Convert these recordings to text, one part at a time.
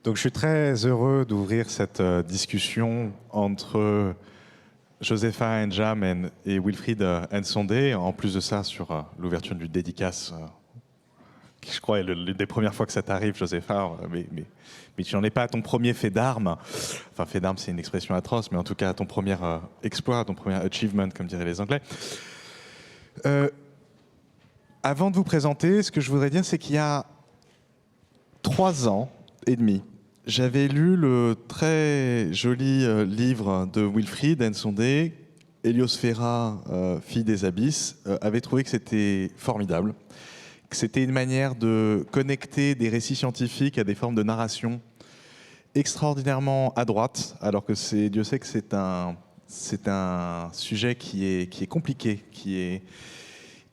Donc je suis très heureux d'ouvrir cette discussion entre Josefa N'Djam et Wilfried Nsondé. En plus de ça, sur l'ouverture d'une dédicace, qui je crois est l'une des premières fois que ça t'arrive, Josefa, mais tu n'en es pas à ton premier fait d'armes. Enfin, fait d'armes, c'est une expression atroce, mais en tout cas à ton premier exploit, ton premier achievement, comme diraient les Anglais. Avant de vous présenter, ce que je voudrais dire, c'est qu'il y a 3 ans et demi, j'avais lu le très joli livre de Wilfried Nsondé, Héliosphéra, fille des abysses, avait trouvé que c'était formidable, que c'était une manière de connecter des récits scientifiques à des formes de narration extraordinairement adroites, alors que Dieu sait que c'est un sujet qui est compliqué,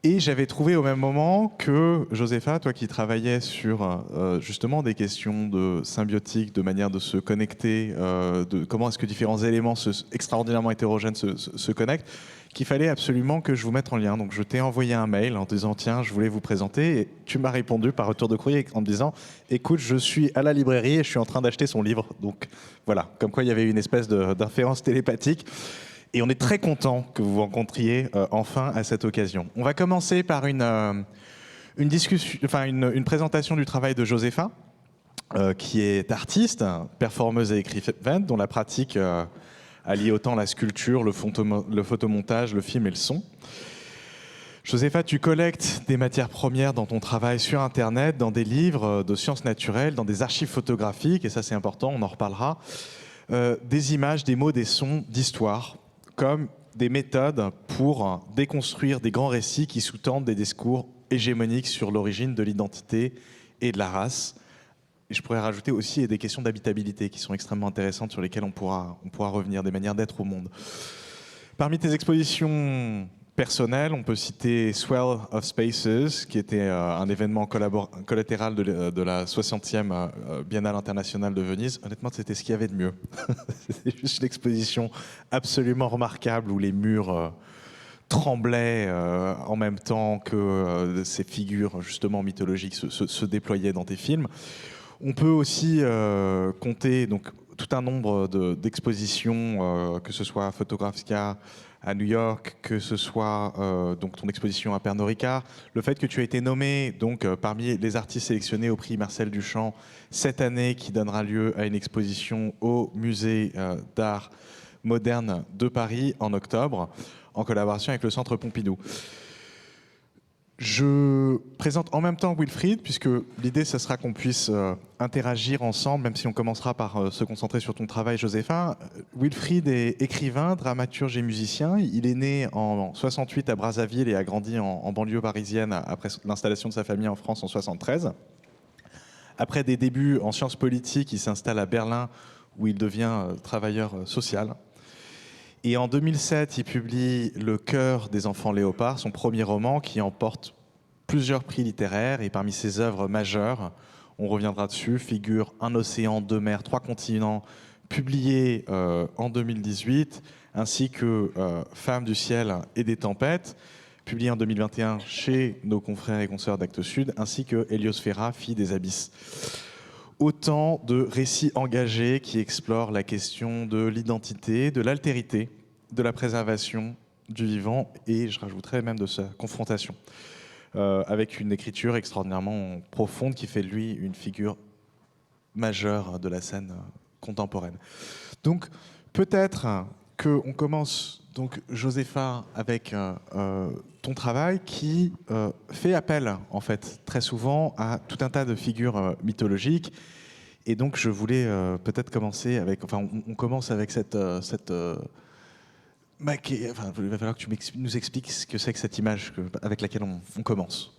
Et j'avais trouvé au même moment que Josefa, toi qui travaillais sur justement des questions de symbiotique, de manière de se connecter, de comment est-ce que différents éléments extraordinairement hétérogènes se connectent, qu'il fallait absolument que je vous mette en lien. Donc je t'ai envoyé un mail en disant tiens, je voulais vous présenter, et tu m'as répondu par retour de courrier en me disant écoute, je suis à la librairie et je suis en train d'acheter son livre. Donc voilà, comme quoi il y avait une espèce d'inférence télépathique. Et on est très content que vous vous rencontriez enfin à cette occasion. On va commencer par une discussion, enfin une présentation du travail de Josefa, qui est artiste, performeuse et écrivaine, dont la pratique allie autant la sculpture, le photomontage, le film et le son. Josefa, tu collectes des matières premières dans ton travail sur Internet, dans des livres de sciences naturelles, dans des archives photographiques, et ça c'est important, on en reparlera, des images, des mots, des sons, d'histoire, comme des méthodes pour déconstruire des grands récits qui sous-tendent des discours hégémoniques sur l'origine de l'identité et de la race. Et je pourrais rajouter aussi des questions d'habitabilité qui sont extrêmement intéressantes, sur lesquelles on pourra revenir, des manières d'être au monde. Parmi tes expositions personnelles, on peut citer Swell of Spaces, qui était un événement collatéral de la 60e Biennale internationale de Venise. Honnêtement, c'était ce qu'il y avait de mieux. C'était juste une exposition absolument remarquable où les murs tremblaient en même temps que ces figures justement mythologiques se déployaient dans tes films. On peut aussi compter donc tout un nombre d'expositions, que ce soit à Photographica à New York, que ce soit donc ton exposition à Pernod Ricard, le fait que tu as été nommé donc parmi les artistes sélectionnés au prix Marcel Duchamp cette année, qui donnera lieu à une exposition au musée d'art moderne de Paris en octobre, en collaboration avec le Centre Pompidou. Je présente en même temps Wilfried, puisque l'idée, ce sera qu'on puisse interagir ensemble, même si on commencera par se concentrer sur ton travail, Josefa. Wilfried est écrivain, dramaturge et musicien. Il est né en 68 à Brazzaville et a grandi en banlieue parisienne après l'installation de sa famille en France en 73. Après des débuts en sciences politiques, il s'installe à Berlin, où il devient travailleur social. Et en 2007, il publie Le cœur des enfants léopards, son premier roman qui emporte plusieurs prix littéraires. Et parmi ses œuvres majeures, on reviendra dessus, figure Un océan, 2 mers, 3 continents, publié en 2018, ainsi que Femmes du ciel et des tempêtes, publié en 2021 chez nos confrères et consoeurs d'Actes Sud, ainsi que Héliosphéra, fille des abysses. Autant de récits engagés qui explorent la question de l'identité, de l'altérité, de la préservation du vivant, et je rajouterais même de sa confrontation, avec une écriture extraordinairement profonde qui fait de lui une figure majeure de la scène contemporaine. Donc peut-être qu'on commence, donc Josefa, avec ton travail qui fait appel en fait très souvent à tout un tas de figures mythologiques. Et donc je voulais peut-être commencer avec, enfin on commence avec il va falloir que tu nous expliques ce que c'est que cette image avec laquelle on commence.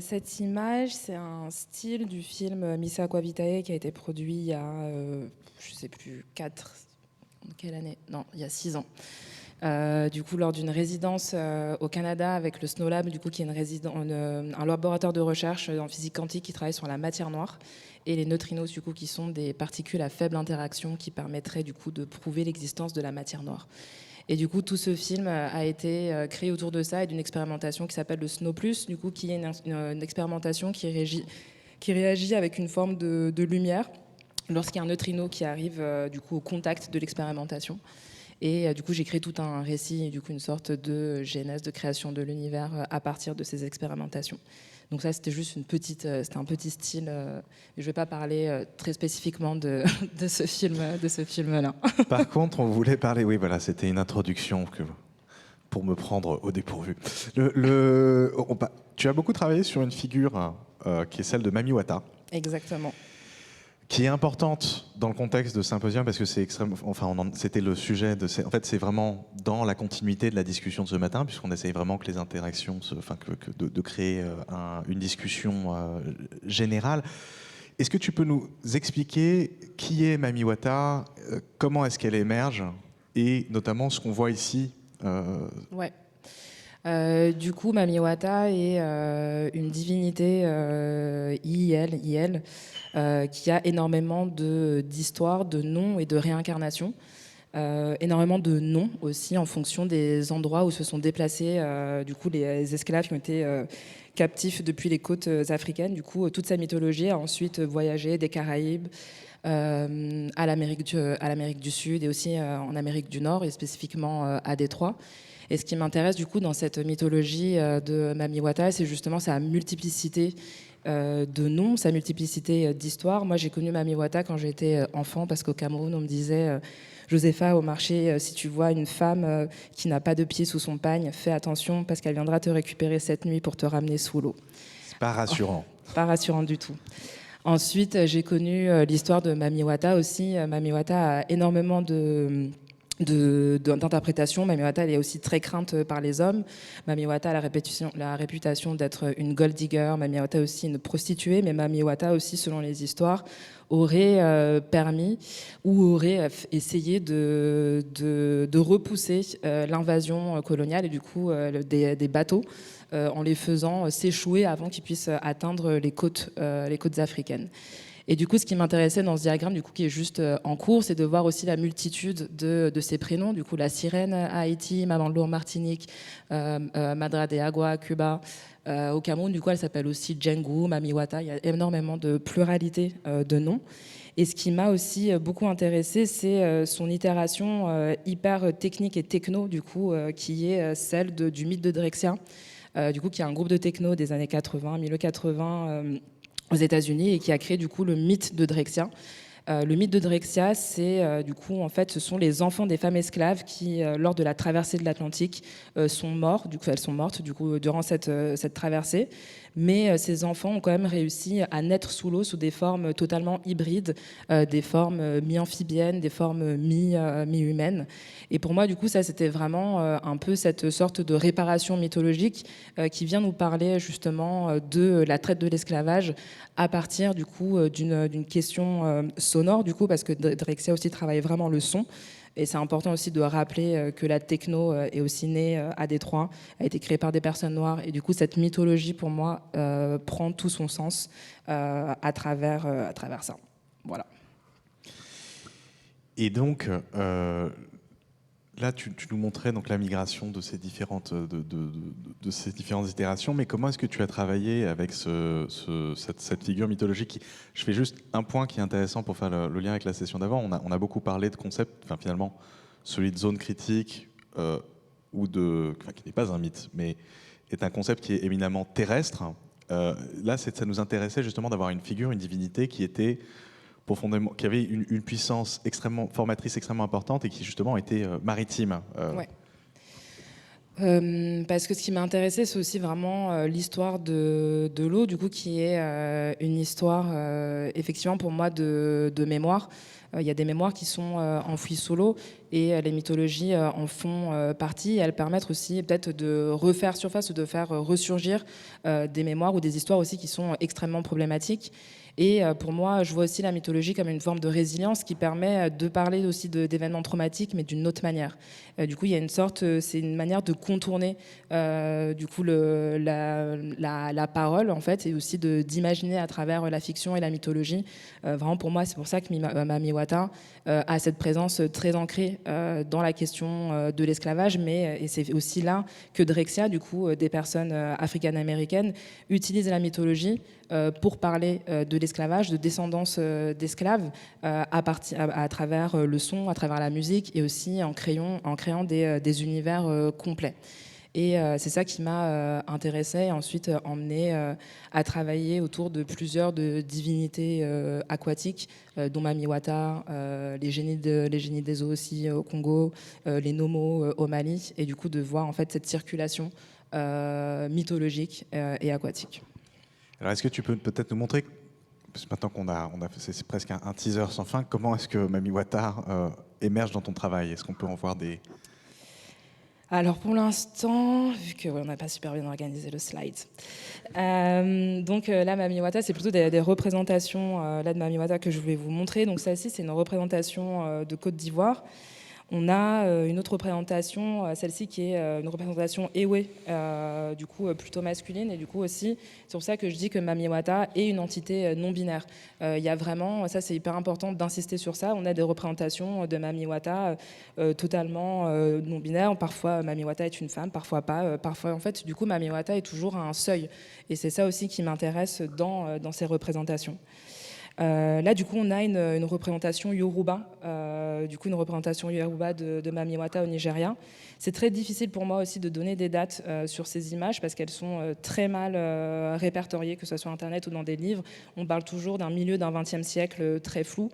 Cette image, c'est un style du film Missa Aquavitae qui a été produit il y a, je ne sais plus, quelle année ? Non, il y a 6 ans. Du coup, lors d'une résidence au Canada avec le Snow Lab, du coup, qui est un laboratoire de recherche en physique quantique qui travaille sur la matière noire et les neutrinos, du coup, qui sont des particules à faible interaction qui permettraient du coup de prouver l'existence de la matière noire. Et du coup, tout ce film a été créé autour de ça et d'une expérimentation qui s'appelle le Snow Plus, du coup, qui est une expérimentation qui réagit avec une forme de lumière lorsqu'il y a un neutrino qui arrive du coup au contact de l'expérimentation. Et du coup, j'ai créé tout un récit, du coup, une sorte de genèse, de création de l'univers à partir de ces expérimentations. Donc ça, c'était juste c'était un petit style. Je ne vais pas parler très spécifiquement de ce film-là. Par contre, on voulait parler, oui, voilà, c'était une introduction pour me prendre au dépourvu. Tu as beaucoup travaillé sur une figure qui est celle de Mami Wata. Exactement. Qui est importante dans le contexte de Symposium parce que c'est extrêmement, c'était le sujet de en fait c'est vraiment dans la continuité de la discussion de ce matin puisqu'on essaye vraiment que les interactions de créer une discussion générale. Est-ce que tu peux nous expliquer qui est Mami Wata, comment est-ce qu'elle émerge et notamment ce qu'on voit ici Ouais. Du coup, Mami Wata est une divinité IL, qui a énormément d'histoires, de noms et de réincarnations. Énormément de noms aussi en fonction des endroits où se sont déplacés du coup, les esclaves qui ont été captifs depuis les côtes africaines. Du coup, toute sa mythologie a ensuite voyagé des Caraïbes à l'Amérique du Sud et aussi en Amérique du Nord et spécifiquement à Détroit. Et ce qui m'intéresse du coup dans cette mythologie de Mami Wata, c'est justement sa multiplicité de noms, sa multiplicité d'histoires. Moi, j'ai connu Mami Wata quand j'étais enfant parce qu'au Cameroun, on me disait Josepha, au marché, si tu vois une femme qui n'a pas de pied sous son pagne, fais attention parce qu'elle viendra te récupérer cette nuit pour te ramener sous l'eau. C'est pas rassurant. Pas rassurant du tout. Ensuite, j'ai connu l'histoire de Mami Wata aussi. Mami Wata a énormément d'interprétation. Mami Wata, elle est aussi très crainte par les hommes. Mami Wata a la réputation d'être une gold digger. Mami Wata aussi une prostituée, mais Mami Wata aussi, selon les histoires, aurait permis ou aurait essayé de repousser l'invasion coloniale et du coup des bateaux en les faisant s'échouer avant qu'ils puissent atteindre les côtes africaines. Et du coup, ce qui m'intéressait dans ce diagramme, du coup, qui est juste en cours, c'est de voir aussi la multitude de ces prénoms. Du coup, la sirène à Haïti, Maman Lourd Martinique, Madra de Agua, Cuba. Au Cameroun, du coup, elle s'appelle aussi Djengou, Mami Wata. Il y a énormément de pluralité de noms. Et ce qui m'a aussi beaucoup intéressée, c'est son itération hyper technique et techno, du coup, qui est celle du mythe de Drexia, du coup, qui est un groupe de techno des années 80, milieu 80, aux États-Unis et qui a créé du coup le mythe de Drexia. Le mythe de Drexia, c'est du coup en fait, ce sont les enfants des femmes esclaves qui, lors de la traversée de l'Atlantique, sont morts. Du coup, elles sont mortes du coup durant cette traversée. Mais ces enfants ont quand même réussi à naître sous l'eau sous des formes totalement hybrides, des formes mi-amphibiennes, des formes mi-humaines. Et pour moi, du coup, ça, c'était vraiment un peu cette sorte de réparation mythologique qui vient nous parler justement de la traite de l'esclavage à partir du coup d'une question sonore, du coup, parce que Drexia aussi travaille vraiment le son. Et c'est important aussi de rappeler que la techno est aussi née à Détroit, a été créée par des personnes noires. Et du coup, cette mythologie, pour moi, prend tout son sens à travers ça. Voilà. Et donc, là, tu nous montrais donc la migration de ces différentes itérations, mais comment est-ce que tu as travaillé avec cette figure mythologique Je fais juste un point qui est intéressant pour faire le lien avec la session d'avant. On a beaucoup parlé de concepts, enfin finalement, celui de zone critique, qui n'est pas un mythe, mais est un concept qui est éminemment terrestre. Là, ça nous intéressait justement d'avoir une figure, une divinité qui était profondément, qui avait une puissance extrêmement formatrice, extrêmement importante et qui justement était maritime. Ouais. Parce que ce qui m'a intéressé, c'est aussi vraiment l'histoire de l'eau, du coup, qui est une histoire, effectivement, pour moi, de mémoire. Il y a des mémoires qui sont enfouies sous l'eau et les mythologies en font partie. Et elles permettent aussi peut-être de refaire surface ou de faire ressurgir des mémoires ou des histoires aussi qui sont extrêmement problématiques. Et pour moi, je vois aussi la mythologie comme une forme de résilience qui permet de parler aussi d'événements traumatiques, mais d'une autre manière. Du coup, il y a c'est une manière de contourner du coup la parole en fait, et aussi d'imaginer à travers la fiction et la mythologie. Vraiment, pour moi, c'est pour ça que Mami Wata a cette présence très ancrée dans la question de l'esclavage, et c'est aussi là que Drexia, du coup, des personnes africaines-américaines utilisent la mythologie pour parler de l'esclavage, de descendance d'esclaves, à travers le son, à travers la musique, et aussi en créant des univers complets. Et c'est ça qui m'a intéressée et ensuite emmenée à travailler autour de plusieurs divinités aquatiques, dont Mami Wata, les génies des eaux aussi au Congo, les Nomos au Mali, et du coup de voir en fait cette circulation mythologique et aquatique. Alors, est-ce que tu peux peut-être nous montrer, parce que maintenant c'est presque un teaser sans fin, comment est-ce que Mami Wata émerge dans ton travail? Est-ce qu'on peut en voir des... Alors pour l'instant, vu qu'on n'a pas super bien organisé le slide, donc là Mami Wata, c'est plutôt des représentations là de Mami Wata que je voulais vous montrer. Donc celle-ci, c'est une représentation de Côte d'Ivoire. On a une autre représentation, celle-ci qui est une représentation Ewe, du coup plutôt masculine, et du coup aussi, c'est pour ça que je dis que Mami Wata est une entité non binaire. Il y a vraiment, ça c'est hyper important d'insister sur ça, on a des représentations de Mami Wata totalement non binaires, parfois Mami Wata est une femme, parfois pas, parfois en fait, du coup Mami Wata est toujours à un seuil, et c'est ça aussi qui m'intéresse dans ces représentations. Là, du coup, on a une représentation Yoruba, une représentation Yoruba de Mami Wata au Nigeria. C'est très difficile pour moi aussi de donner des dates sur ces images parce qu'elles sont très mal répertoriées, que ce soit sur Internet ou dans des livres. On parle toujours d'un milieu d'un XXe siècle très flou,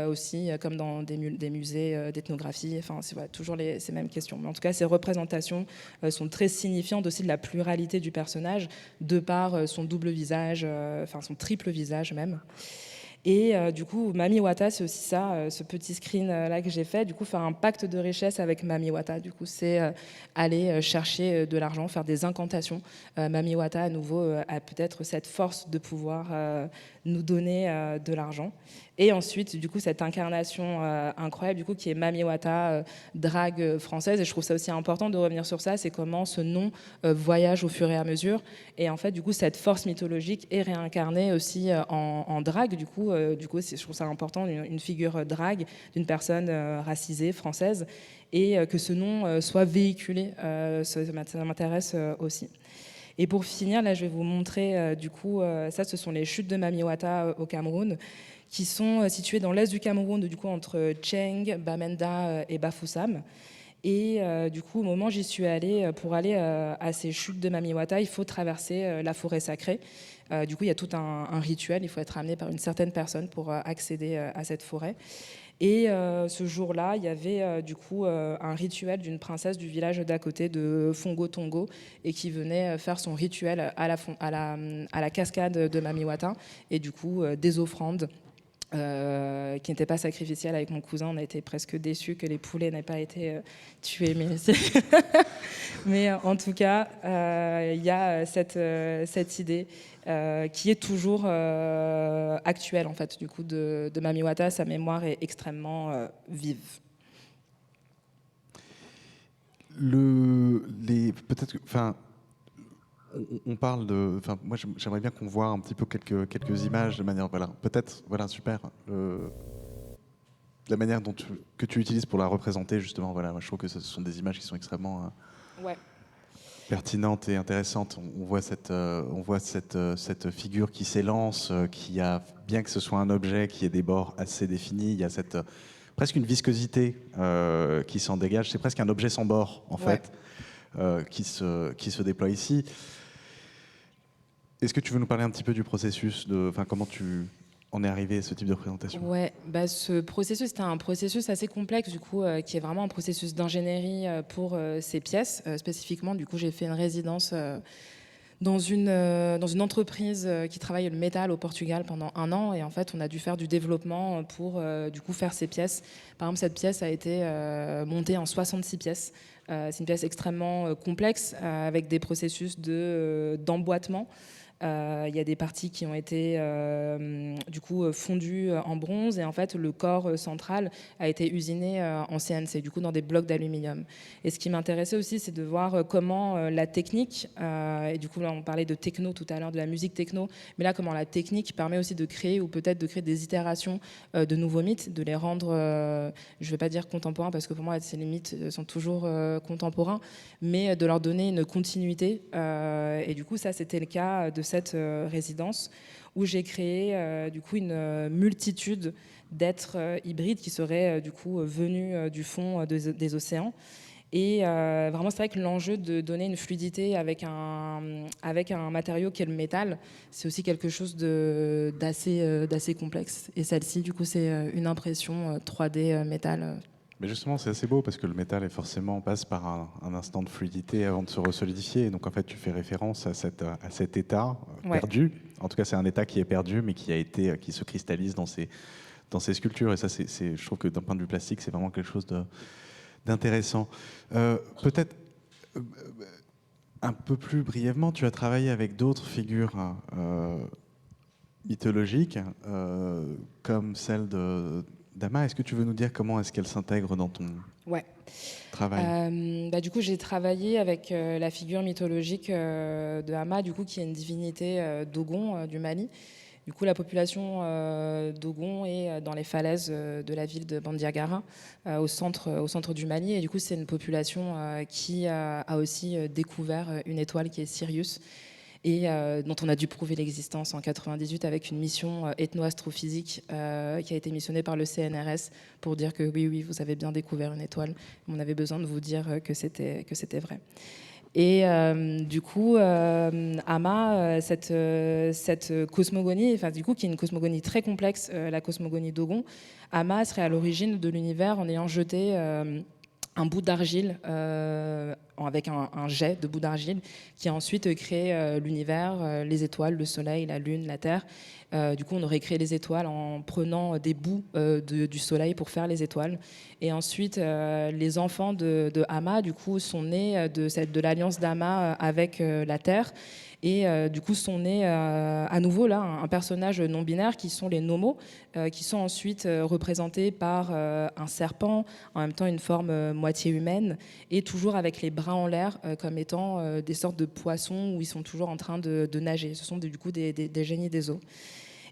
aussi comme dans des musées d'ethnographie. Enfin, c'est toujours ces mêmes questions. Mais en tout cas, ces représentations sont très signifiantes aussi de la pluralité du personnage, de par son double visage, son triple visage même. Et du coup, Mami Wata, c'est aussi ça, ce petit screen là que j'ai fait. Du coup, faire un pacte de richesse avec Mami Wata. Du coup, c'est aller chercher de l'argent, faire des incantations. Mami Wata, à nouveau, a peut-être cette force de pouvoir nous donner de l'argent. Et ensuite, du coup, cette incarnation incroyable, du coup, qui est Mami Wata, drague française. Et je trouve ça aussi important de revenir sur ça. C'est comment ce nom voyage au fur et à mesure. Et en fait, du coup, cette force mythologique est réincarnée aussi en drague. Du coup, je trouve ça important, une figure drague d'une personne racisée française, et que ce nom soit véhiculé. Ça m'intéresse aussi. Et pour finir, là, je vais vous montrer, ça, ce sont les chutes de Mami Wata au Cameroun, qui sont situées dans l'est du Cameroun, du coup, entre Tcheng, Bamenda et Bafoussam. Et du coup, au moment où j'y suis allée, pour aller à ces chutes de Mami Wata, il faut traverser la forêt sacrée. Du coup, il y a tout un rituel, il faut être amené par une certaine personne pour accéder à cette forêt. Et ce jour-là, il y avait un rituel d'une princesse du village d'à côté de Fongo Tongo, et qui venait faire son rituel à la cascade de Mami Wata, et du coup des offrandes qui n'étaient pas sacrificielles. Avec mon cousin, on a été presque déçus que les poulets n'aient pas été tués. Mais en tout cas, il y a cette idée qui est toujours actuelle, en fait, du coup, de Mami Wata. Sa mémoire est extrêmement vive. Peut-être que, on parle de, moi j'aimerais bien qu'on voit un petit peu quelques images de manière, peut-être, super. La manière que tu utilises pour la représenter, justement, moi, je trouve que ce sont des images qui sont extrêmement pertinentes et intéressantes. On voit cette figure qui s'élance, qui a, bien que ce soit un objet qui ait des bords assez définis, il y a presque une viscosité qui s'en dégage. C'est presque un objet sans bord, en fait, qui se déploie ici. Est-ce que tu veux nous parler un petit peu du processus, comment tu en es arrivé à ce type de représentation? Ce processus, c'était un processus assez complexe, du coup, qui est vraiment un processus d'ingénierie pour ces pièces. Spécifiquement, du coup, j'ai fait une résidence dans une entreprise qui travaille le métal au Portugal pendant 1 an, et en fait on a dû faire du développement pour du coup faire ces pièces. Par exemple, cette pièce a été montée en 66 pièces. C'est une pièce extrêmement complexe avec des processus d'emboîtement. Il y a des parties qui ont été fondues en bronze, et en fait le corps central a été usiné en CNC, du coup dans des blocs d'aluminium. Et ce qui m'intéressait aussi, c'est de voir comment la technique, et du coup là on parlait de techno tout à l'heure, de la musique techno, mais là comment la technique permet aussi de créer, ou peut-être de créer des itérations de nouveaux mythes, de les rendre, je ne vais pas dire contemporains, parce que pour moi ces mythes sont toujours contemporains, mais de leur donner une continuité. Et du coup ça c'était le cas de cette résidence où j'ai créé du coup une multitude d'êtres hybrides qui seraient du coup venus du fond des océans. Et vraiment, c'est vrai que l'enjeu de donner une fluidité avec un matériau qui est le métal, c'est aussi quelque chose d'assez complexe. Et celle-ci, du coup, c'est une impression 3D métal. Mais justement, c'est assez beau parce que le métal est forcément passe par un instant de fluidité avant de se resolidifier. Et donc en fait, tu fais référence à cet état Ouais. perdu. En tout cas, c'est un état qui est perdu, mais qui se cristallise dans ces sculptures. Et ça, je trouve que d'un point de vue plastique, c'est vraiment quelque chose d'intéressant. Peut-être un peu plus brièvement, tu as travaillé avec d'autres figures mythologiques, comme celle d'Ama. Est-ce que tu veux nous dire comment est-ce qu'elle s'intègre dans ton Ouais. travail? Du coup, j'ai travaillé avec la figure mythologique de Hama, du coup, qui est une divinité Dogon du Mali. Du coup, la population Dogon est dans les falaises de la ville de Bandiagara, au centre du Mali. Et du coup, c'est une population qui a aussi découvert une étoile qui est Sirius, et dont on a dû prouver l'existence en 98 avec une mission ethno-astrophysique qui a été missionnée par le CNRS pour dire que oui, vous avez bien découvert une étoile. On avait besoin de vous dire que c'était vrai. Et du coup, Ama, cette cosmogonie, enfin du coup, qui est une cosmogonie très complexe, la cosmogonie Dogon, Ama serait à l'origine de l'univers en ayant jeté un bout d'argile, avec un jet de bout d'argile, qui a ensuite créé l'univers, les étoiles, le soleil, la lune, la terre. Du coup, on aurait créé les étoiles en prenant des bouts du soleil pour faire les étoiles. Et ensuite, les enfants de Hama, du coup, sont nés de l'alliance d'Hama avec la terre. Et du coup, sont nés à nouveau là un personnage non binaire qui sont les nomos, qui sont ensuite représentés par un serpent, en même temps une forme moitié humaine, et toujours avec les bras en l'air comme étant des sortes de poissons où ils sont toujours en train de nager. Ce sont du coup des génies des eaux.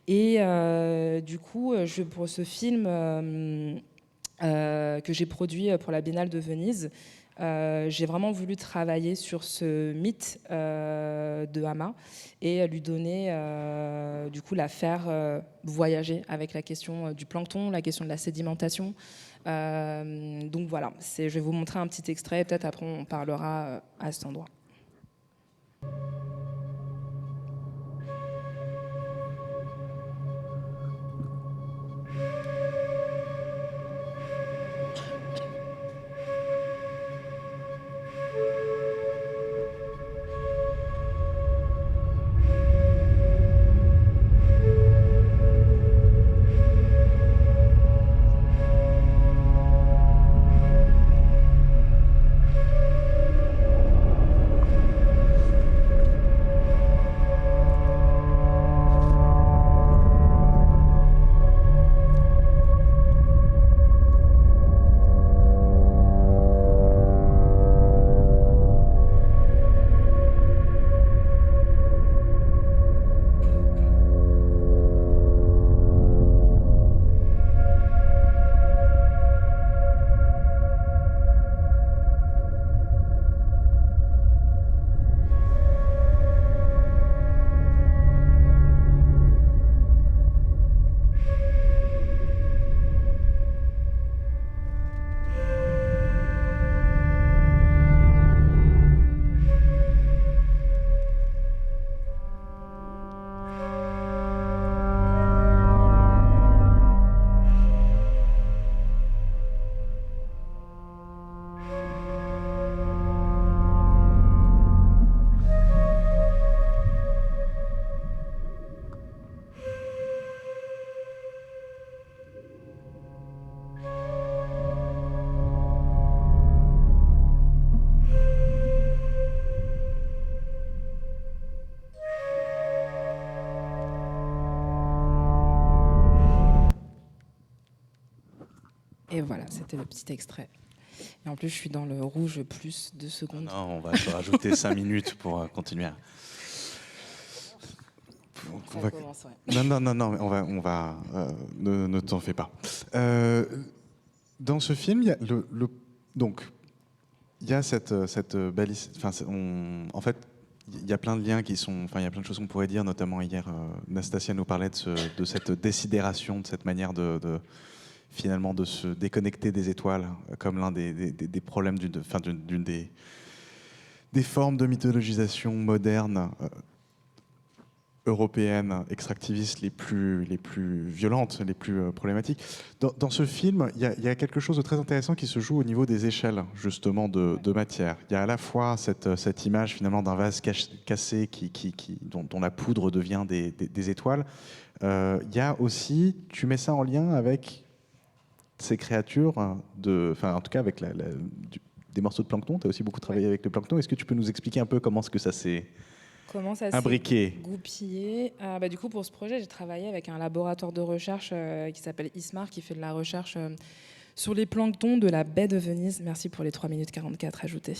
Et du coup, pour ce film que j'ai produit pour la Biennale de Venise, j'ai vraiment voulu travailler sur ce mythe de Hama et lui donner, du coup, la faire voyager avec la question du plancton, la question de la sédimentation. Donc voilà, je vais vous montrer un petit extrait, peut-être après on parlera à cet endroit. Et voilà, c'était le petit extrait. Et en plus, je suis dans le rouge plus 2 secondes. Non, on va te rajouter 5 minutes pour continuer. Ça commence, ouais. Non, on va ne t'en fais pas. Dans ce film, il y a donc il y a cette balise. En fait, il y a plein de liens qui sont, enfin, il y a plein de choses qu'on pourrait dire, notamment hier, Nastasia nous parlait de cette désidération, de cette manière finalement de se déconnecter des étoiles, comme l'un des problèmes d'une des formes de mythologisation moderne européennes, extractivistes les plus violentes, les plus problématiques. Dans ce film, il y a quelque chose de très intéressant qui se joue au niveau des échelles, justement, de matière. Il y a à la fois cette image, finalement, d'un vase cassé dont la poudre devient des étoiles. Il y a aussi, tu mets ça en lien avec ces créatures, en tout cas avec des morceaux de plancton. Tu as aussi beaucoup travaillé avec le plancton. Est-ce que tu peux nous expliquer un peu comment est-ce que ça s'est imbriqué? Goupillé. Du coup, pour ce projet, j'ai travaillé avec un laboratoire de recherche qui s'appelle ISMAR, qui fait de la recherche sur les planctons de la baie de Venise. Merci pour les 3 minutes 44 ajoutées.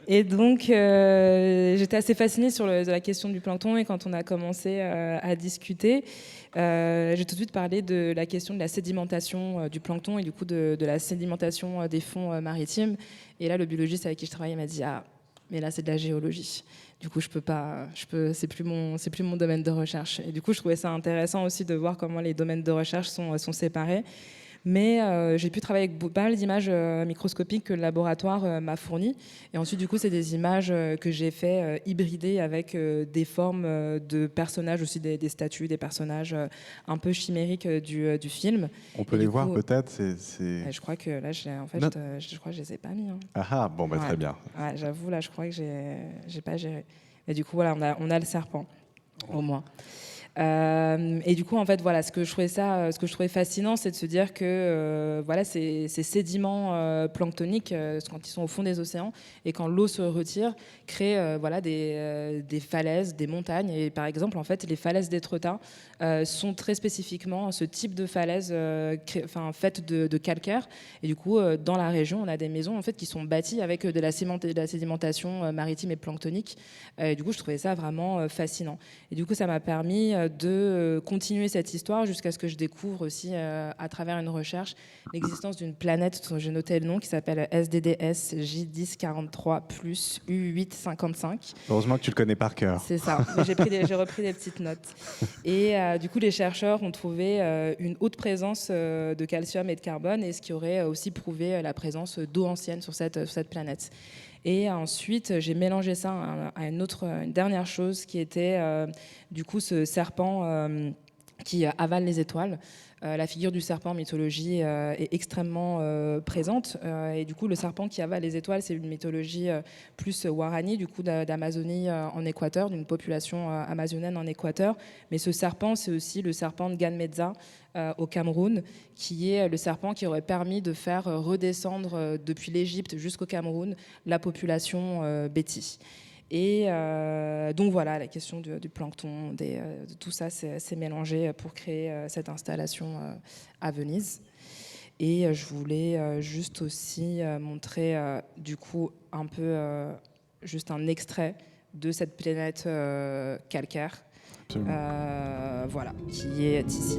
Et donc, j'étais assez fascinée de la question du plancton. Et quand on a commencé à discuter, j'ai tout de suite parlé de la question de la sédimentation du plancton et du coup de la sédimentation des fonds maritimes. Et là, le biologiste avec qui je travaillais m'a dit « Ah, mais là, c'est de la géologie. Du coup, c'est plus mon domaine de recherche. » Et du coup, je trouvais ça intéressant aussi de voir comment les domaines de recherche sont séparés. Mais j'ai pu travailler avec pas mal d'images microscopiques que le laboratoire m'a fournies. Et ensuite, du coup, c'est des images que j'ai fait hybrider avec des formes de personnages, aussi des statues, des personnages un peu chimériques du film. On peut les voir peut-être Je crois que là, je crois que je les ai pas mis. Hein. Ah, bon, bah, très bien. Ouais, j'avoue, là, je crois que j'ai pas géré. Et du coup, voilà, on a le serpent, au moins. Et du coup, en fait, voilà, ce que je trouvais fascinant, c'est de se dire que voilà, ces sédiments planctoniques, quand ils sont au fond des océans et quand l'eau se retire, créent voilà, des falaises, des montagnes. Et par exemple, en fait, les falaises d'Étretat sont très spécifiquement ce type de falaises faites de calcaire. Et du coup, dans la région, on a des maisons en fait qui sont bâties avec de la sédimentation maritime et planctonique. Et du coup, je trouvais ça vraiment fascinant. Et du coup, ça m'a permis de continuer cette histoire jusqu'à ce que je découvre aussi à travers une recherche l'existence d'une planète dont j'ai noté le nom qui s'appelle SDDS J1043 plus U855. Heureusement que tu le connais par cœur. C'est ça, j'ai repris des petites notes. Et du coup, les chercheurs ont trouvé une haute présence de calcium et de carbone, et ce qui aurait aussi prouvé la présence d'eau ancienne sur cette planète. Et ensuite, j'ai mélangé ça à une dernière chose qui était du coup ce serpent qui avale les étoiles. La figure du serpent en mythologie est extrêmement présente. Et du coup, le serpent qui avale les étoiles, c'est une mythologie plus Warani, du coup d'Amazonie en Équateur, d'une population amazonienne en Équateur. Mais ce serpent, c'est aussi le serpent de Ganmedza au Cameroun, qui est le serpent qui aurait permis de faire redescendre depuis l'Égypte jusqu'au Cameroun la population Béti. Et donc voilà, la question du plancton, de tout ça s'est mélangé pour créer cette installation à Venise. Et je voulais juste aussi montrer du coup un peu juste un extrait de cette planète calcaire, voilà, qui est ici.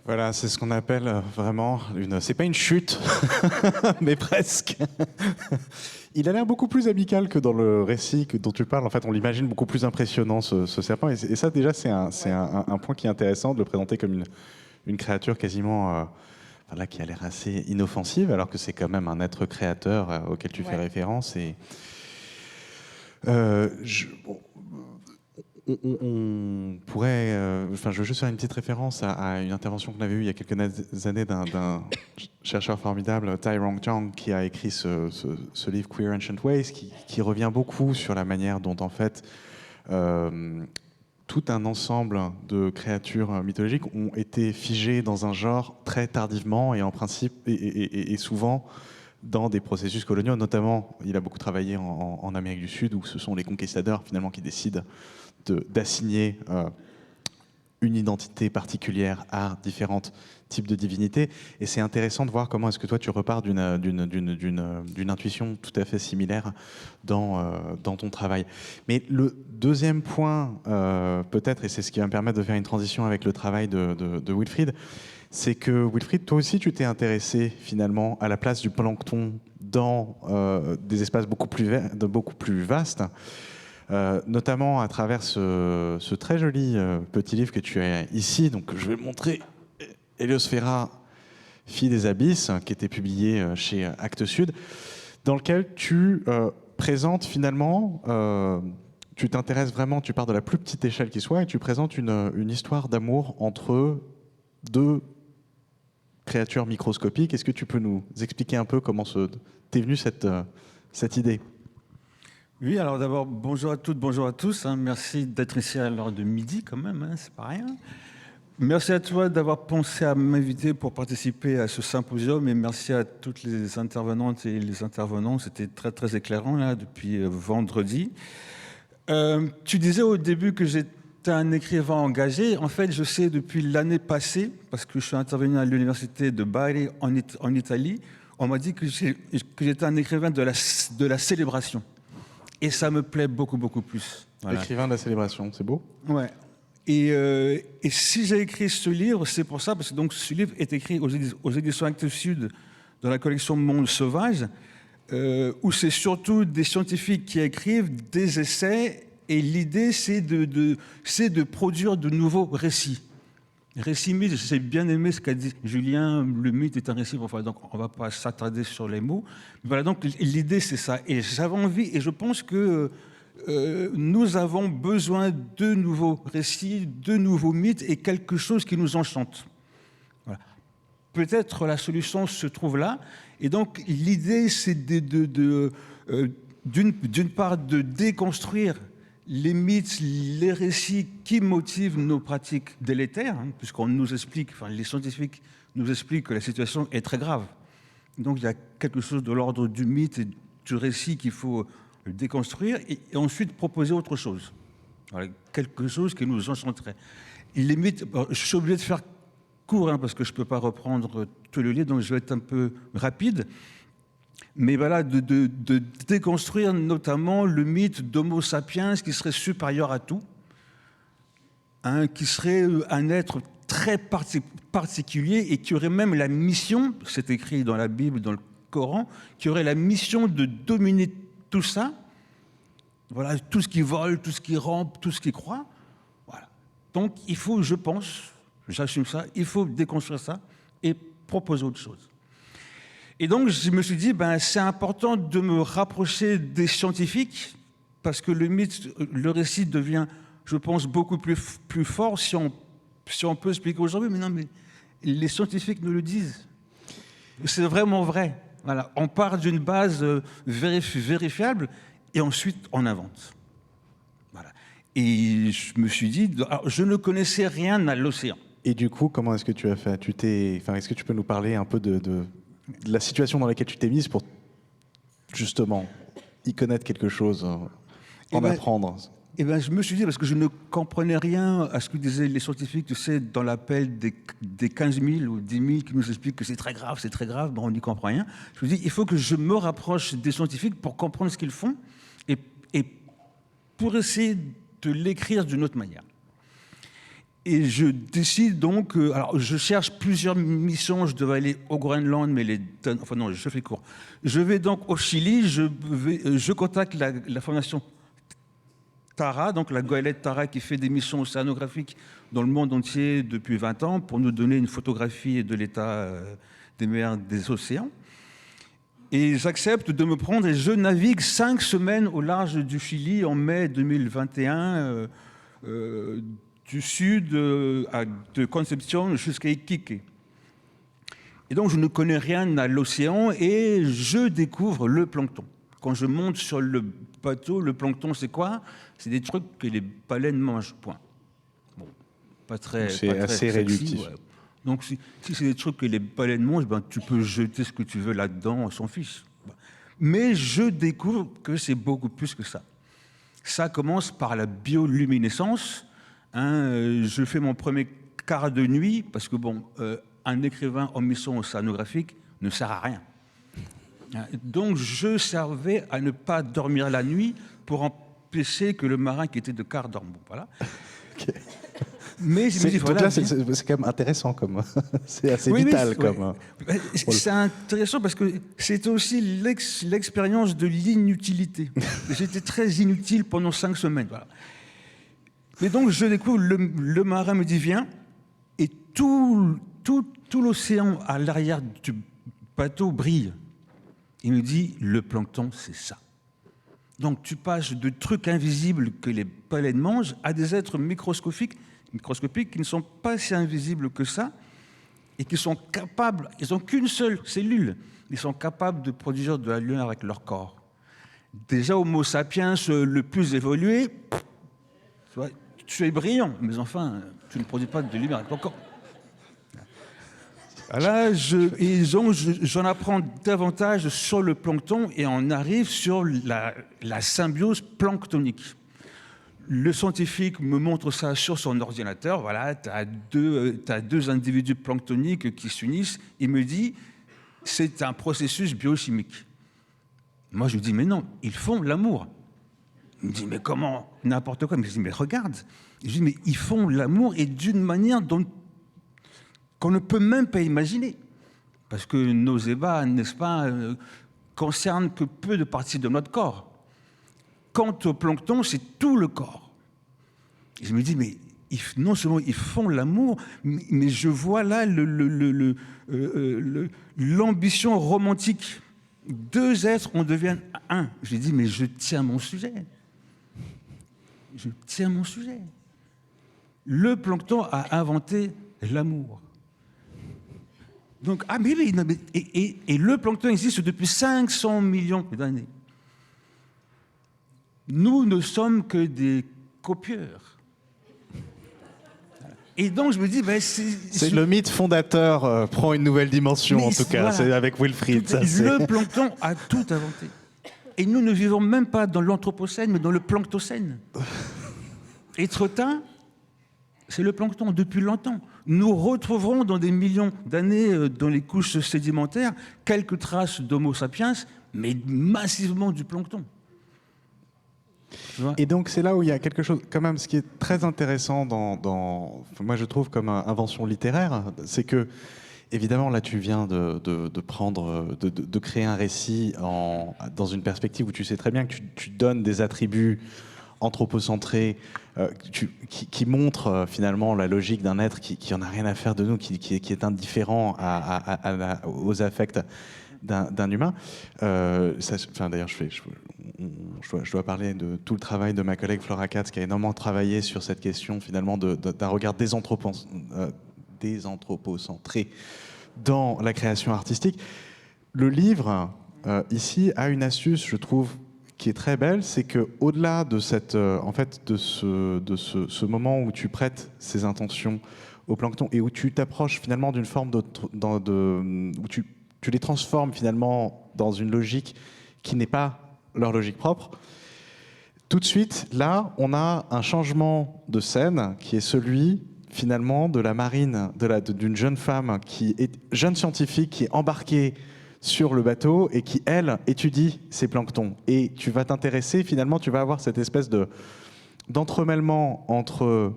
Voilà, c'est ce qu'on appelle vraiment une. C'est pas une chute, mais presque. Il a l'air beaucoup plus amical que dans le récit dont tu parles. En fait, on l'imagine beaucoup plus impressionnant, ce serpent. Et ça, déjà, c'est un point qui est intéressant de le présenter comme une créature quasiment. Là, qui a l'air assez inoffensive, alors que c'est quand même un être créateur auquel tu fais référence. Et on pourrait, je veux juste faire une petite référence à une intervention qu'on avait eue il y a quelques années d'un chercheur formidable, Tai Rong Zhang, qui a écrit ce livre Queer Ancient Ways, qui revient beaucoup sur la manière dont en fait tout un ensemble de créatures mythologiques ont été figées dans un genre très tardivement et en principe et souvent dans des processus coloniaux. Notamment, il a beaucoup travaillé en Amérique du Sud, où ce sont les conquistadors finalement qui décident d'assigner une identité particulière à différents types de divinités. Et c'est intéressant de voir comment est-ce que toi tu repars d'une intuition tout à fait similaire dans ton travail. Mais le deuxième point, peut-être, et c'est ce qui va me permettre de faire une transition avec le travail de Wilfried, c'est que Wilfried, toi aussi tu t'es intéressé finalement à la place du plancton dans des espaces beaucoup plus vastes. Notamment à travers ce très joli petit livre que tu as ici. Donc, je vais montrer Héliosphera, fille des abysses, qui était publié chez Actes Sud, dans lequel tu présentes finalement, tu t'intéresses vraiment, tu pars de la plus petite échelle qui soit, et tu présentes une histoire d'amour entre deux créatures microscopiques. Est-ce que tu peux nous expliquer un peu comment t'es venue cette idée ? Oui, alors d'abord, bonjour à toutes, bonjour à tous. Merci d'être ici à l'heure de midi quand même, c'est pas rien. Merci à toi d'avoir pensé à m'inviter pour participer à ce symposium et merci à toutes les intervenantes et les intervenants. C'était très, très éclairant là depuis vendredi. Tu disais au début que j'étais un écrivain engagé. En fait, je sais depuis l'année passée, parce que je suis intervenu à l'université de Bari en Italie, on m'a dit que j'étais un écrivain de la célébration. Et ça me plaît beaucoup, beaucoup plus. Voilà. Écrivain de la célébration, c'est beau. Ouais. Et si j'ai écrit ce livre, c'est pour ça, parce que donc, ce livre est écrit aux éditions Actes Sud, dans la collection Monde Sauvage, où c'est surtout des scientifiques qui écrivent des essais, et l'idée, c'est de produire de nouveaux récits. Récit mythe, j'ai bien aimé ce qu'a dit Julien, le mythe est un récit, enfin, donc on ne va pas s'attarder sur les mots. Voilà, donc l'idée c'est ça. Et j'avais envie, et je pense que nous avons besoin de nouveaux récits, de nouveaux mythes et quelque chose qui nous enchante. Voilà. Peut-être la solution se trouve là. Et donc l'idée c'est d'une part de déconstruire les mythes, les récits qui motivent nos pratiques délétères, puisqu'on nous explique, enfin les scientifiques nous expliquent que la situation est très grave. Donc il y a quelque chose de l'ordre du mythe et du récit qu'il faut déconstruire et ensuite proposer autre chose. Voilà, quelque chose qui nous enchanterait. Les mythes, je suis obligé de faire court parce que je ne peux pas reprendre tout le livre, donc je vais être un peu rapide. Mais voilà, de déconstruire notamment le mythe d'Homo sapiens qui serait supérieur à tout, qui serait un être très particulier et qui aurait même la mission, c'est écrit dans la Bible, dans le Coran, qui aurait la mission de dominer tout ça, voilà, tout ce qui vole, tout ce qui rampe, tout ce qui croit. Voilà. Donc il faut, je pense, j'assume ça, il faut déconstruire ça et proposer autre chose. Et donc, je me suis dit, c'est important de me rapprocher des scientifiques parce que le mythe, le récit devient, je pense, beaucoup plus fort si on peut expliquer aujourd'hui. Mais non, mais les scientifiques nous le disent. C'est vraiment vrai. Voilà. On part d'une base vérifiable et ensuite on invente. Voilà. Et je me suis dit, alors, je ne connaissais rien à l'océan. Et du coup, comment est-ce que tu as fait ? Est-ce que tu peux nous parler un peu de la situation dans laquelle tu t'es mise pour justement y connaître quelque chose, en apprendre? Je me suis dit, parce que je ne comprenais rien à ce que disaient les scientifiques, tu sais, dans l'appel des 15 000 ou 10 000 qui nous expliquent que c'est très grave, on n'y comprend rien. Je me dis, il faut que je me rapproche des scientifiques pour comprendre ce qu'ils font et pour essayer de l'écrire d'une autre manière. Et je décide donc, alors je cherche plusieurs missions, je devais aller au Groenland, mais enfin non, je fais court. Je vais donc au Chili, je contacte la fondation Tara, donc la goélette Tara qui fait des missions océanographiques dans le monde entier depuis 20 ans pour nous donner une photographie de l'état des mers des océans. Et j'accepte de me prendre et je navigue 5 semaines au large du Chili en mai 2021, du sud de Concepción jusqu'à Iquique. Et donc je ne connais rien à l'océan et je découvre le plancton. Quand je monte sur le bateau, le plancton c'est quoi? C'est des trucs que les baleines mangent, point. Bon, pas très c'est pas assez très sexy, réductif. ouais. Donc si c'est des trucs que les baleines mangent, ben, tu peux jeter ce que tu veux là-dedans, on s'en fiche. Mais je découvre que c'est beaucoup plus que ça. Ça commence par la bioluminescence. Je fais mon premier quart de nuit, parce que bon, un écrivain en mission océanographique ne sert à rien. Donc je servais à ne pas dormir la nuit pour empêcher que le marin qui était de quart dorme. Bon, voilà. Ok. Mais je me dis, Donc voilà, là, c'est quand même intéressant, comme c'est assez oui, vital. oui, Comme, oui. C'est intéressant parce que c'était aussi l'expérience de l'inutilité. J'étais très inutile pendant 5 semaines. Voilà. Mais donc je découvre, le marin me dit viens, et tout l'océan à l'arrière du bateau brille. Il me dit le plancton c'est ça. Donc tu passes de trucs invisibles que les baleines mangent à des êtres microscopiques qui ne sont pas si invisibles que ça et qui sont capables, ils n'ont qu'une seule cellule, ils sont capables de produire de la lumière avec leur corps. Déjà Homo sapiens le plus évolué, tu es brillant, mais enfin, tu ne produis pas de lumière avec ton corps. Là, j'en apprends davantage sur le plancton et on arrive sur la symbiose planctonique. Le scientifique me montre ça sur son ordinateur. Voilà, tu as deux individus planctoniques qui s'unissent. Il me dit, c'est un processus biochimique. Moi, je lui dis, mais non, ils font l'amour. Il me dit, mais comment? N'importe quoi. Mais je dis, mais regarde. Je dis, mais ils font l'amour et d'une manière qu'on ne peut même pas imaginer. Parce que nos ébats, n'est-ce pas, concernent que peu de parties de notre corps. Quant au plancton, c'est tout le corps. Et je me dis, mais non seulement ils font l'amour, mais je vois là l'ambition romantique. 2 êtres, on devient un. Je lui dis, mais je tiens mon sujet. Je tiens mon sujet. Le plancton a inventé l'amour. Donc, et le plancton existe depuis 500 millions d'années. Nous ne sommes que des copieurs. Et donc, je me dis, c'est le mythe fondateur prend une nouvelle dimension, en tout cas. Voilà. C'est avec Wilfried. Le plancton a tout inventé. Et nous ne vivons même pas dans l'anthropocène, mais dans le planctocène. Étretat, c'est le plancton depuis longtemps. Nous retrouverons dans des millions d'années, dans les couches sédimentaires, quelques traces d'Homo sapiens, mais massivement du plancton. Et donc c'est là où il y a quelque chose, quand même, ce qui est très intéressant moi je trouve comme invention littéraire, c'est que, évidemment, là tu viens de créer un récit dans une perspective où tu sais très bien que tu donnes des attributs anthropocentrés qui montrent finalement la logique d'un être qui en a rien à faire de nous, qui est indifférent aux affects d'un humain. D'ailleurs, je dois parler de tout le travail de ma collègue Flora Katz, qui a énormément travaillé sur cette question finalement d'un regard désanthropocentré dans la création artistique. Le livre, ici, a une astuce, je trouve, qui est très belle, c'est qu'au-delà de ce moment où tu prêtes ces intentions au plancton et où tu t'approches finalement d'une forme où tu les transformes finalement dans une logique qui n'est pas leur logique propre, tout de suite, là, on a un changement de scène qui est celui, finalement, de la marine, d'une jeune femme qui est jeune scientifique, qui est embarquée sur le bateau et qui, elle, étudie ces planctons. Et tu vas t'intéresser, finalement, tu vas avoir cette espèce d'entremêlement entre...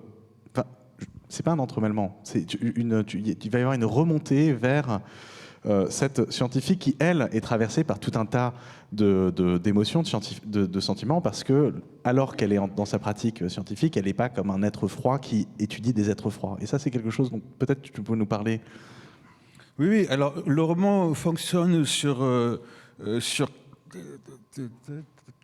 C'est pas un entremêlement. Il va y avoir une remontée vers cette scientifique qui, elle, est traversée par tout un tas d'émotions, de sentiments, parce que, alors qu'elle est dans sa pratique scientifique, elle n'est pas comme un être froid qui étudie des êtres froids. Et ça, c'est quelque chose dont peut-être tu peux nous parler. Oui, oui. Alors, le roman fonctionne sur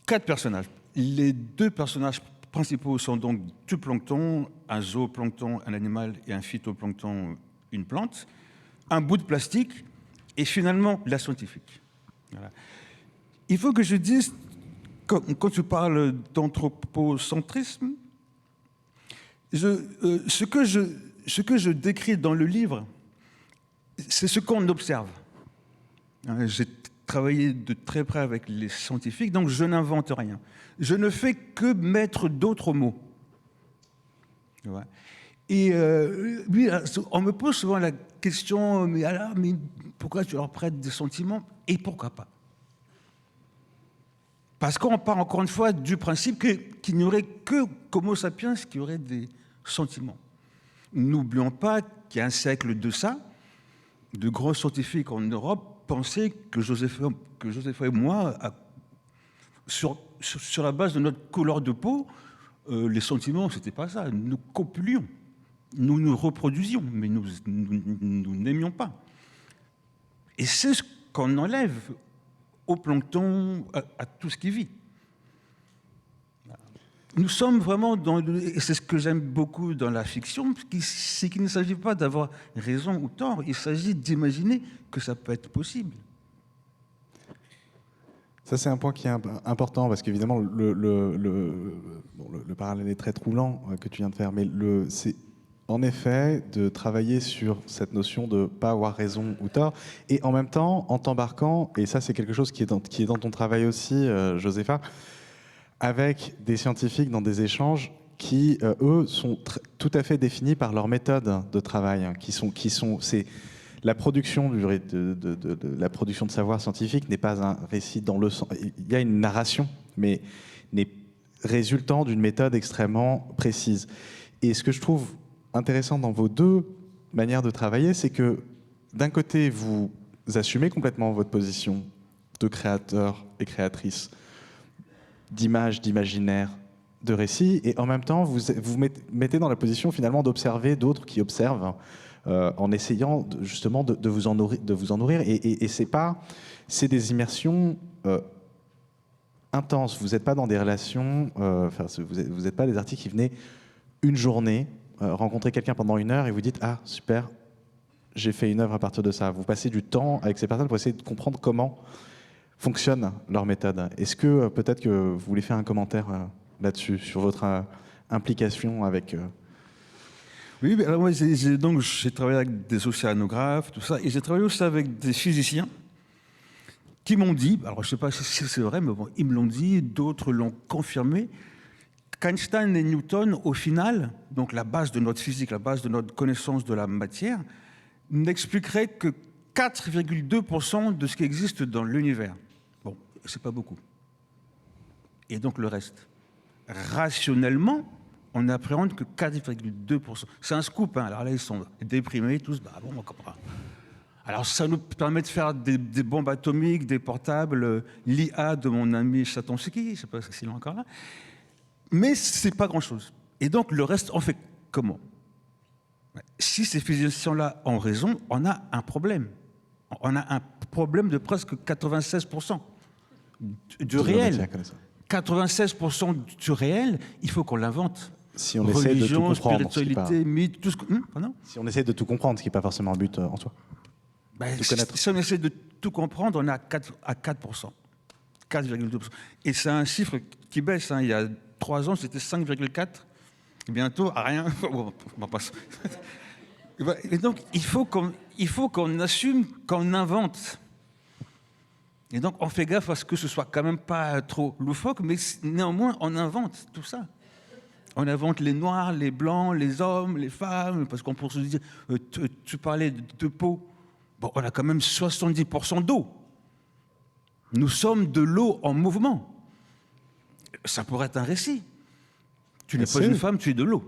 4 personnages. Les 2 personnages principaux sont donc du plancton, un zooplancton, un animal, et un phytoplancton, une plante, un bout de plastique, et finalement la scientifique. Voilà. Il faut que je dise, quand tu parles d'anthropocentrisme, ce que je décris dans le livre, c'est ce qu'on observe. J'ai travaillé de très près avec les scientifiques, donc je n'invente rien. Je ne fais que mettre d'autres mots. Et lui, on me pose souvent la question, mais pourquoi tu leur prêtes des sentiments? Et pourquoi pas? Parce qu'on part encore une fois du principe qu'il n'y aurait que qu'Homo sapiens qui aurait des sentiments. N'oublions pas qu'il y a un siècle de ça, de grands scientifiques en Europe pensaient que Josepha et moi, sur la base de notre couleur de peau, les sentiments, c'était pas ça. Nous copulions, nous nous reproduisions, mais nous n'aimions pas. Et c'est ce qu'on enlève au plancton, à tout ce qui vit. Nous sommes vraiment et c'est ce que j'aime beaucoup dans la fiction, c'est qu'il ne s'agit pas d'avoir raison ou tort, il s'agit d'imaginer que ça peut être possible. Ça, c'est un point qui est important, parce qu'évidemment, le parallèle est très troublant que tu viens de faire, mais c'est en effet de travailler sur cette notion de ne pas avoir raison ou tort, et en même temps, en t'embarquant, et ça c'est quelque chose qui est dans ton travail aussi, Josepha, avec des scientifiques dans des échanges qui, eux, sont tout à fait définis par leur méthode de travail, c'est la production la production de savoir scientifique n'est pas un récit dans le sens. Il y a une narration, mais n'est résultant d'une méthode extrêmement précise. Et ce que je trouve intéressant dans vos 2 manières de travailler, c'est que d'un côté, vous assumez complètement votre position de créateur et créatrice d'images, d'imaginaire, de récits, et en même temps, vous mettez dans la position finalement d'observer d'autres qui observent, en essayant justement de vous en nourrir. Et c'est des immersions intenses. Vous n'êtes pas dans des relations, vous n'êtes pas des artistes qui venaient une journée rencontrer quelqu'un pendant 1 heure et vous dites « Ah, super, j'ai fait une œuvre à partir de ça ». Vous passez du temps avec ces personnes pour essayer de comprendre comment fonctionne leur méthode. Est-ce que peut-être que vous voulez faire un commentaire là-dessus, sur votre implication avec... Oui, alors moi j'ai travaillé avec des océanographes, tout ça, et j'ai travaillé aussi avec des physiciens qui m'ont dit, alors je ne sais pas si c'est vrai, mais bon, ils me l'ont dit, d'autres l'ont confirmé, qu'Einstein et Newton, au final, donc la base de notre physique, la base de notre connaissance de la matière, n'expliqueraient que 4,2% de ce qui existe dans l'univers. Bon, c'est pas beaucoup. Et donc le reste. Rationnellement, on n'appréhende que 4,2%. C'est un scoop, hein. Alors là, ils sont déprimés, tous. Bah bon, on comprend. Alors ça nous permet de faire des bombes atomiques, des portables, l'IA de mon ami Chatonsky, je ne sais pas s'il est encore là. Mais ce n'est pas grand-chose. Et donc le reste, on fait comment? Si ces physiciens-là ont raison, on a un problème. On a un problème de presque 96% du réel. 96% du réel, il faut qu'on l'invente. Si on essaie de tout comprendre, spiritualité, mythe, tout ce que... Si on essaie de tout comprendre, ce qui n'est pas forcément un but en soi. Si on essaie de tout comprendre, on est à 4%. 4,2%. Et c'est un chiffre qui baisse. Hein. Il y a 3 ans, c'était 5,4%. Bientôt, à rien. On passe. Et donc, il faut qu'on assume, qu'on invente. Et donc, on fait gaffe à ce que ce soit quand même pas trop loufoque, mais néanmoins, on invente tout ça. On invente les noirs, les blancs, les hommes, les femmes, parce qu'on pourrait se dire, tu parlais de peau. Bon, on a quand même 70% d'eau. Nous sommes de l'eau en mouvement. Ça pourrait être un récit. Tu n'es pas une femme, tu es de l'eau.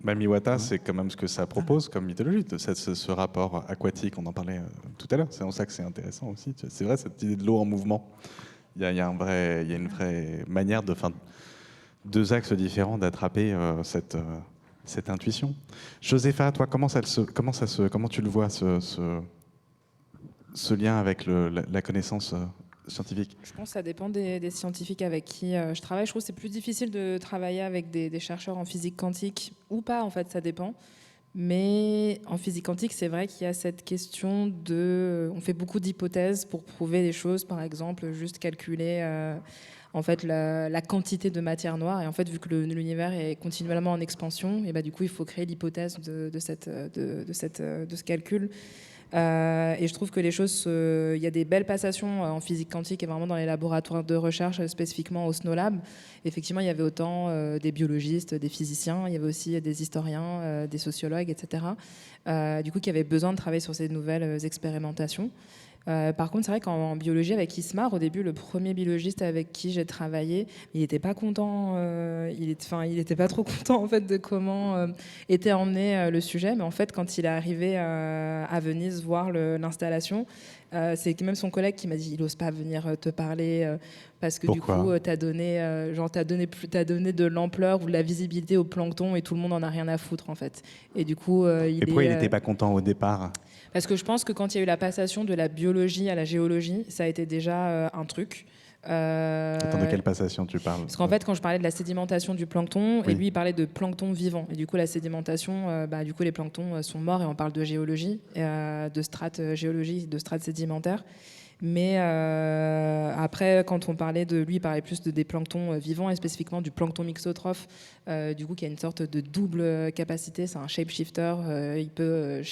Mamiwata, c'est quand même ce que ça propose comme mythologie, ce rapport aquatique, on en parlait tout à l'heure. C'est en ça que c'est intéressant aussi. C'est vrai, cette idée de l'eau en mouvement. Il y a une vraie manière deux axes différents d'attraper cette intuition. Josépha, toi, comment tu le vois, ce lien avec la connaissance scientifique? Je pense que ça dépend des scientifiques avec qui je travaille. Je trouve que c'est plus difficile de travailler avec des chercheurs en physique quantique ou pas, en fait, ça dépend. Mais en physique quantique, c'est vrai qu'il y a cette question on fait beaucoup d'hypothèses pour prouver des choses, par exemple, juste calculer en fait la quantité de matière noire. Et en fait, vu que l'univers est continuellement en expansion, et du coup, il faut créer l'hypothèse de ce calcul. Et je trouve que il y a des belles passations en physique quantique et vraiment dans les laboratoires de recherche, spécifiquement au SNOLAB. Effectivement, il y avait autant des biologistes, des physiciens, il y avait aussi des historiens, des sociologues, etc. Du coup, qui avaient besoin de travailler sur ces nouvelles expérimentations. Par contre, c'est vrai qu'en biologie, avec Ismar, au début, le premier biologiste avec qui j'ai travaillé, il n'était pas content, il était pas trop content en fait de comment était emmené le sujet. Mais en fait, quand il est arrivé à Venise voir l'installation, c'est même son collègue qui m'a dit, il n'ose pas venir te parler parce que Pourquoi? du coup, t'as donné de l'ampleur ou de la visibilité au plancton et tout le monde en a rien à foutre en fait. Et du coup, Et pourquoi il n'était pas content au départ? Parce que je pense que quand il y a eu la passation de la biologie à la géologie, ça a été déjà un truc. Attends, de quelle passation tu parles? Parce qu'en fait, quand je parlais de la sédimentation du plancton, Oui. et lui, il parlait de plancton vivant. Et du coup, la sédimentation, du coup, les planctons sont morts et on parle de géologie, de strates géologie, de strates sédimentaires. Mais après, quand on parlait de lui, il parlait plus des planctons vivants et spécifiquement du plancton mixotrophe, du coup, qui a une sorte de double capacité. C'est un shapeshifter. Il peut,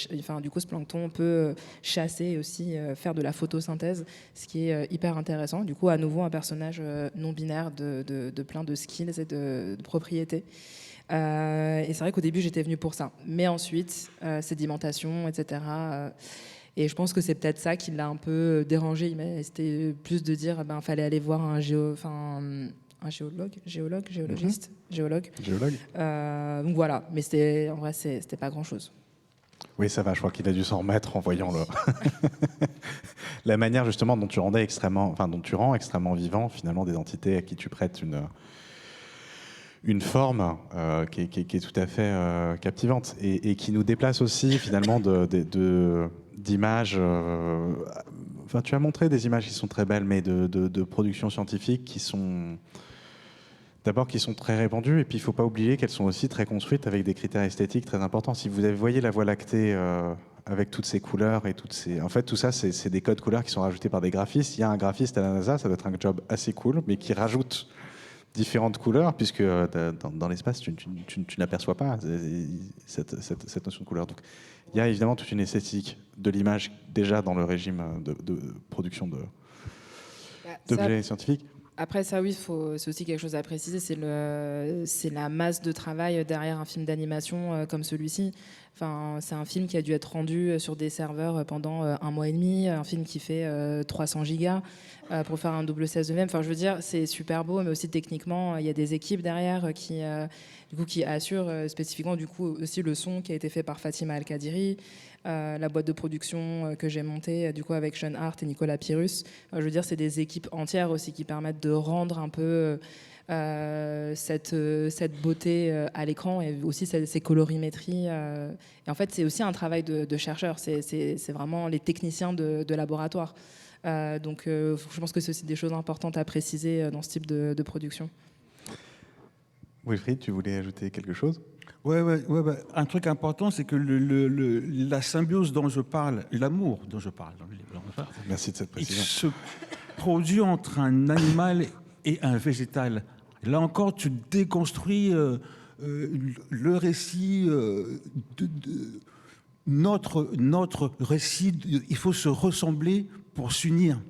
du coup, ce plancton peut chasser et aussi faire de la photosynthèse, ce qui est hyper intéressant. Du coup, à nouveau, un personnage non binaire de plein de skills et de propriétés. Et c'est vrai qu'au début, j'étais venue pour ça. Mais ensuite, sédimentation, etc. Et je pense que c'est peut-être ça qui l'a un peu dérangé. C'était plus de dire fallait aller voir un géologue, géologiste, géologue. Donc voilà, mais en vrai, c'était pas grand-chose. Oui, ça va, je crois qu'il a dû s'en remettre en voyant la manière justement dont tu rends extrêmement vivant finalement des entités à qui tu prêtes une forme qui est tout à fait captivante et qui nous déplace aussi finalement d'images. Tu as montré des images qui sont très belles, mais de productions scientifiques qui sont très répandues, et puis il ne faut pas oublier qu'elles sont aussi très construites avec des critères esthétiques très importants. Si vous voyez la Voie lactée avec toutes ces couleurs et en fait, tout ça, c'est des codes couleurs qui sont rajoutés par des graphistes. Il y a un graphiste à la NASA, ça doit être un job assez cool, mais qui rajoute différentes couleurs, puisque dans l'espace, tu n'aperçois pas cette notion de couleur. Donc, il y a évidemment toute une esthétique de l'image déjà dans le régime de production d'objets scientifiques. Après ça, oui, c'est aussi quelque chose à préciser, c'est la masse de travail derrière un film d'animation comme celui-ci. Enfin, c'est un film qui a dû être rendu sur des serveurs pendant 1 mois et demi, un film qui fait 300 gigas pour faire un double 16 neuvième. Enfin, je veux dire, c'est super beau, mais aussi techniquement, il y a des équipes derrière qui assurent spécifiquement du coup aussi le son qui a été fait par Fatima Al-Kadiri. La boîte de production que j'ai montée du coup avec Sean Hart et Nicolas Pyrrhus. Je veux dire, c'est des équipes entières aussi qui permettent de rendre un peu cette beauté à l'écran et aussi ces colorimétries. Et en fait, c'est aussi un travail de chercheurs. C'est vraiment les techniciens de laboratoire. Donc, je pense que c'est aussi des choses importantes à préciser dans ce type de production. Wilfried, tu voulais ajouter quelque chose ? Ouais, un truc important, c'est que la symbiose dont je parle, l'amour dont je parle dans le livre, merci de cette précision, il se produit entre un animal et un végétal. Là encore, tu déconstruis le récit notre récit. Il faut se ressembler pour s'unir.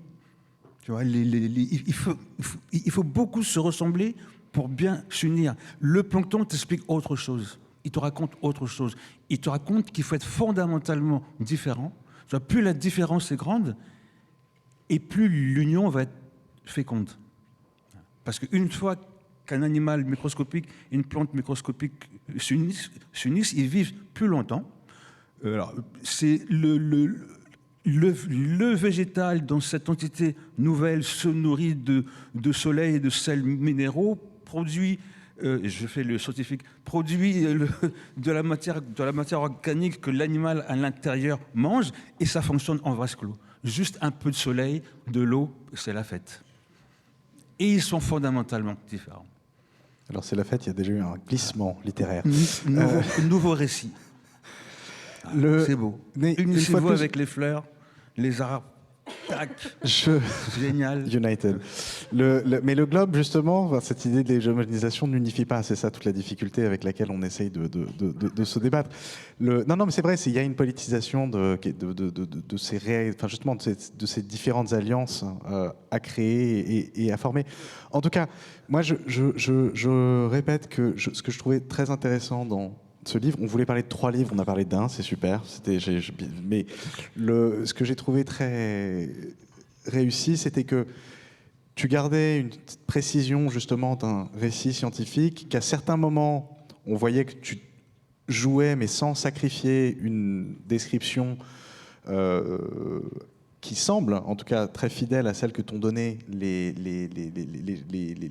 Tu vois, il faut beaucoup se ressembler pour bien s'unir. Le plancton t'explique autre chose. Il te raconte autre chose. Il te raconte qu'il faut être fondamentalement différent. Plus la différence est grande, et plus l'union va être féconde. Parce qu'une fois qu'un animal microscopique et une plante microscopique s'unissent, ils vivent plus longtemps. Alors, c'est le végétal dans cette entité nouvelle se nourrit de soleil et de sels minéraux, produit, je fais le scientifique, produit de la matière organique que l'animal à l'intérieur mange, et ça fonctionne en vase clos. Juste un peu de soleil, de l'eau, c'est la fête. Et ils sont fondamentalement différents. Alors c'est la fête, il y a déjà eu un glissement littéraire. Nouveau récit. C'est beau. Unissez-vous avec les fleurs, les arbres. Tac. Génial. United. Mais le globe, justement, cette idée de l'hégémonisation n'unifie pas. C'est ça toute la difficulté avec laquelle on essaye de se débattre. Non, mais c'est vrai, il y a une politisation justement de ces différentes alliances à créer et à former. En tout cas, moi, je répète que ce que je trouvais très intéressant dans ce livre, on voulait parler de 3 livres, on a parlé d'un, c'est super. Mais ce que j'ai trouvé très réussi, c'était que tu gardais une précision justement d'un récit scientifique, qu'à certains moments, on voyait que tu jouais, mais sans sacrifier une description qui semble, en tout cas, très fidèle à celle que t'ont donné les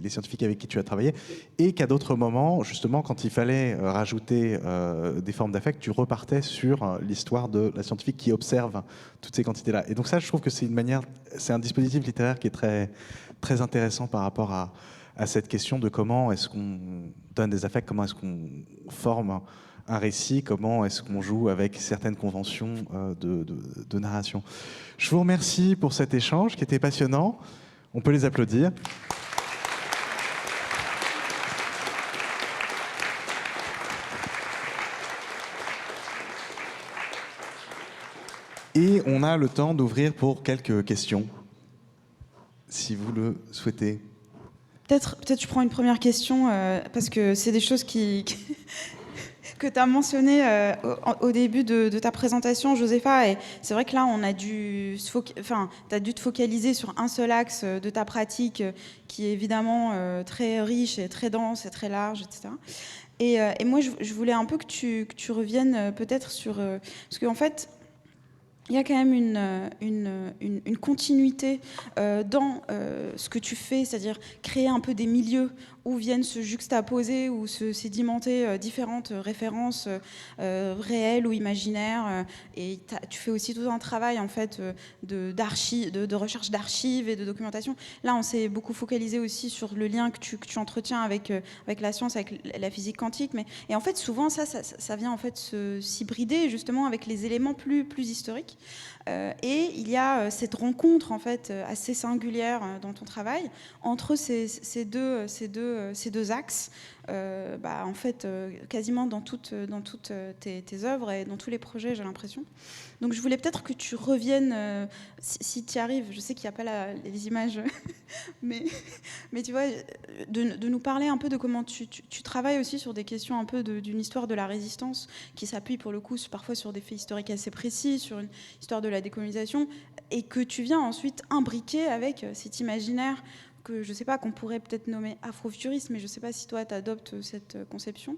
scientifiques avec qui tu as travaillé, et qu'à d'autres moments, justement, quand il fallait rajouter des formes d'affect, tu repartais sur l'histoire de la scientifique qui observe toutes ces quantités-là. Et donc ça, je trouve que c'est un dispositif littéraire qui est très, très intéressant par rapport à cette question de comment est-ce qu'on donne des affects, comment est-ce qu'on forme un récit, comment est-ce qu'on joue avec certaines conventions de narration. Je vous remercie pour cet échange qui était passionnant. On peut les applaudir. Et on a le temps d'ouvrir pour quelques questions, si vous le souhaitez. Peut-être je prends une première question, parce que c'est des choses que tu as mentionné au début de ta présentation, Josépha, et c'est vrai que là, on a dû t'as dû te focaliser sur un seul axe de ta pratique, qui est évidemment très riche et très dense et très large, etc. Et moi, je voulais un peu que tu reviennes peut-être sur... parce qu'en fait, il y a quand même une continuité dans ce que tu fais, c'est-à-dire créer un peu des milieux où viennent se juxtaposer ou se sédimenter différentes références réelles ou imaginaires. Et tu fais aussi tout un travail en fait de recherche d'archives et de documentation. Là, on s'est beaucoup focalisé aussi sur le lien que tu entretiens avec la science, avec la physique quantique. Et en fait, souvent, ça vient en fait s'hybrider justement avec les éléments plus historiques. Et il y a cette rencontre en fait assez singulière dans ton travail entre ces deux axes, en fait quasiment dans toutes tes œuvres et dans tous les projets, j'ai l'impression. Donc je voulais peut-être que tu reviennes, si tu y arrives, je sais qu'il n'y a pas les images, mais tu vois, de nous parler un peu de comment tu travailles aussi sur des questions un peu d'une histoire de la résistance qui s'appuie pour le coup parfois sur des faits historiques assez précis, sur une histoire de la décolonisation, et que tu viens ensuite imbriquer avec cet imaginaire que je ne sais pas, qu'on pourrait peut-être nommer afrofuturiste, mais je ne sais pas si toi tu adoptes cette conception,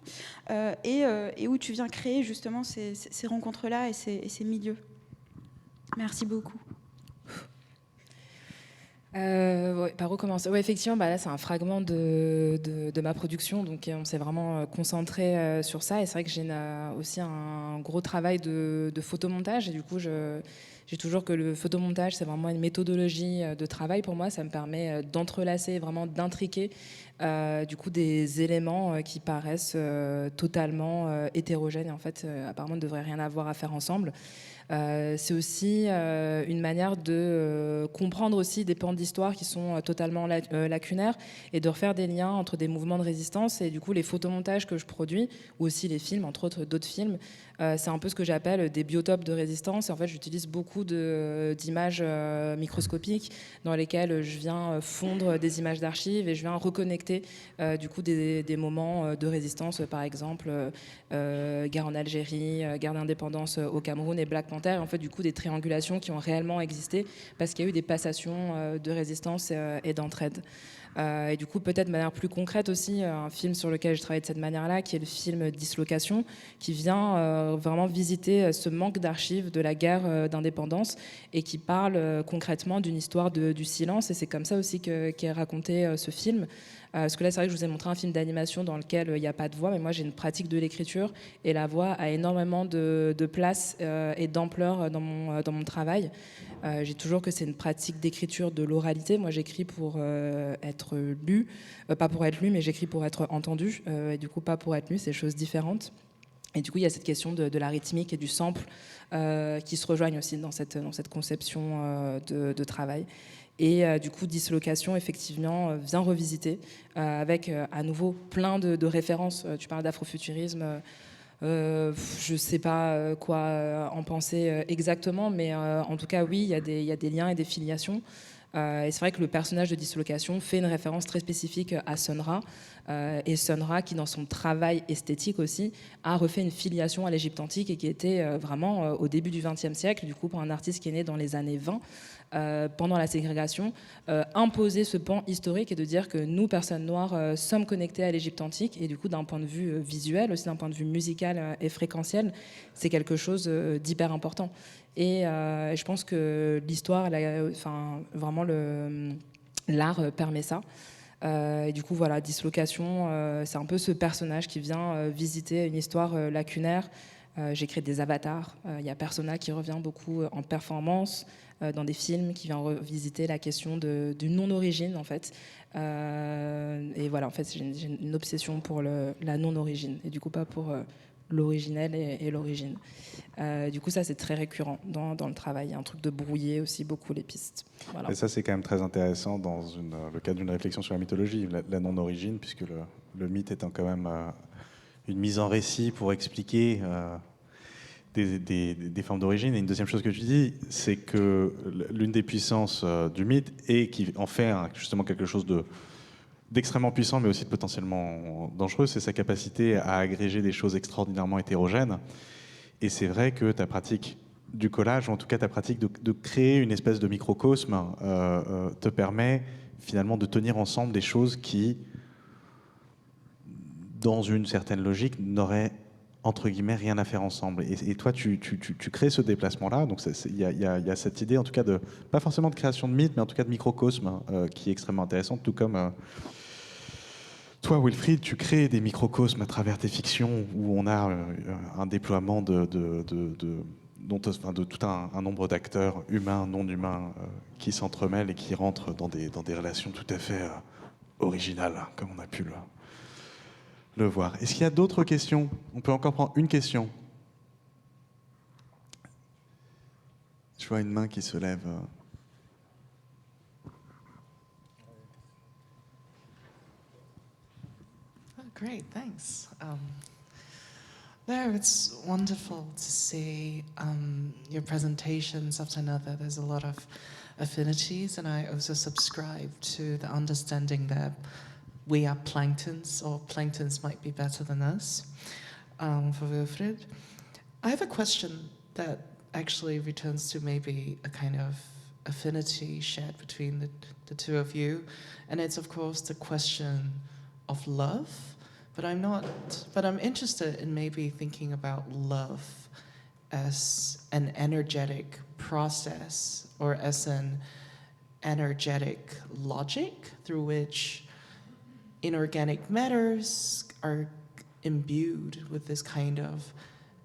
et où tu viens créer justement ces rencontres-là et ces milieux. Merci beaucoup. Par où commencer ? Effectivement, là c'est un fragment de ma production, donc on s'est vraiment concentré sur ça, et c'est vrai que j'ai aussi un gros travail de photomontage, et du coup j'ai toujours que le photomontage c'est vraiment une méthodologie de travail pour moi. Ça me permet d'entrelacer, vraiment d'intriquer du coup des éléments qui paraissent totalement hétérogènes, et en fait apparemment ne devraient rien avoir à faire ensemble. C'est aussi une manière de comprendre aussi des pans d'histoire qui sont totalement lacunaires, et de refaire des liens entre des mouvements de résistance. Et du coup, les photomontages que je produis, ou aussi les films, entre autres d'autres films, c'est un peu ce que j'appelle des biotopes de résistance. Et en fait, j'utilise beaucoup d'images microscopiques dans lesquelles je viens fondre des images d'archives, et je viens reconnecter du coup des moments de résistance, par exemple guerre en Algérie, guerre d'indépendance au Cameroun et Black Panther, et en fait du coup des triangulations qui ont réellement existé parce qu'il y a eu des passations de résistance et d'entraide. Et du coup, peut-être de manière plus concrète aussi, un film sur lequel je travaille de cette manière-là, qui est le film Dislocation, qui vient vraiment visiter ce manque d'archives de la guerre d'indépendance et qui parle concrètement d'une histoire du silence. Et c'est comme ça aussi qu'est raconté ce film. Parce que là, c'est vrai que je vous ai montré un film d'animation dans lequel il n'y a pas de voix, mais moi, j'ai une pratique de l'écriture et la voix a énormément de place et d'ampleur dans mon travail. J'ai toujours que c'est une pratique d'écriture de l'oralité. Moi, j'écris pour être lu, pas pour être lu, mais j'écris pour être entendu, et du coup, pas pour être lu, c'est choses différentes. Et du coup, il y a cette question de la rythmique et du sample qui se rejoignent aussi dans cette conception de travail. Et du coup, Dislocation, effectivement, vient revisiter avec à nouveau plein de références. Tu parles d'afrofuturisme. Je ne sais pas quoi en penser exactement, mais en tout cas, oui, il y a des liens et des filiations. Et c'est vrai que le personnage de Dislocation fait une référence très spécifique à Sun Ra. Et Sun Ra, qui dans son travail esthétique aussi, a refait une filiation à l'Égypte antique et qui était vraiment au début du XXe siècle, du coup pour un artiste qui est né dans les années 20, pendant la ségrégation, imposer ce pan historique et de dire que nous, personnes noires, sommes connectés à l'Égypte antique. Et du coup, d'un point de vue visuel, aussi d'un point de vue musical et fréquentiel, c'est quelque chose d'hyper important. Et je pense que l'histoire, enfin, vraiment l'art permet ça. Et du coup, voilà, Dislocation, c'est un peu ce personnage qui vient visiter une histoire lacunaire. J'ai créé des avatars. Il y a Persona qui revient beaucoup en performance dans des films, qui vient revisiter la question du non-origine, en fait. Et voilà, en fait, j'ai une obsession pour la non-origine, et du coup, pas pour l'originel et l'origine. Du coup, ça, c'est très récurrent dans le travail. Il y a un truc de brouiller aussi beaucoup les pistes. Voilà. Et ça, c'est quand même très intéressant dans le cadre d'une réflexion sur la mythologie, la non-origine, puisque le mythe étant quand même une mise en récit pour expliquer des formes d'origine. Et une deuxième chose que tu dis, c'est que l'une des puissances du mythe, et qui en fait justement quelque chose d'extrêmement puissant, mais aussi de potentiellement dangereux, c'est sa capacité à agréger des choses extraordinairement hétérogènes. Et c'est vrai que ta pratique du collage, ou en tout cas ta pratique de créer une espèce de microcosme, te permet finalement de tenir ensemble des choses qui, dans une certaine logique, n'auraient entre guillemets rien à faire ensemble. Et toi, tu crées ce déplacement-là. Donc il y a cette idée, en tout cas, pas forcément de création de mythe, mais en tout cas de microcosme, qui est extrêmement intéressante, tout comme... Toi, Wilfried, tu crées des microcosmes à travers tes fictions où on a un déploiement de tout un nombre d'acteurs humains, non humains, qui s'entremêlent et qui rentrent dans des relations tout à fait originales, comme on a pu le voir. Est-ce qu'il y a d'autres questions? On peut encore prendre une question. Je vois une main qui se lève. Great, thanks. It's wonderful to see your presentations after another. There's a lot of affinities, and I also subscribe to the understanding that we are planktons, or planktons might be better than us, for Wilfried. I have a question that actually returns to maybe a kind of affinity shared between the two of you, and it's of course the question of love. But I'm interested in maybe thinking about love as an energetic process, or as an energetic logic through which inorganic matters are imbued with this kind of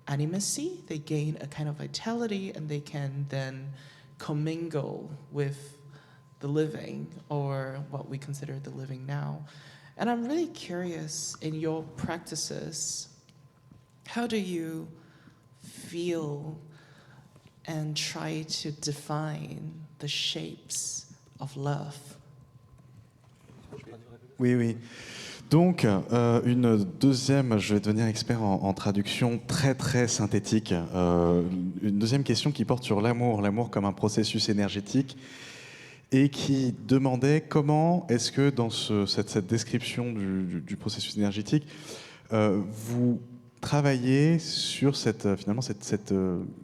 animacy. They gain a kind of vitality, and they can then commingle with the living, or what we consider the living now. And I'm really curious, in your practices, how do you feel and try to define the shapes of love? Oui. Donc, une deuxième, je vais devenir expert en traduction très très synthétique. Une deuxième question qui porte sur l'amour comme un processus énergétique, et qui demandait comment est-ce que dans cette description du processus énergétique, vous travaillez sur cette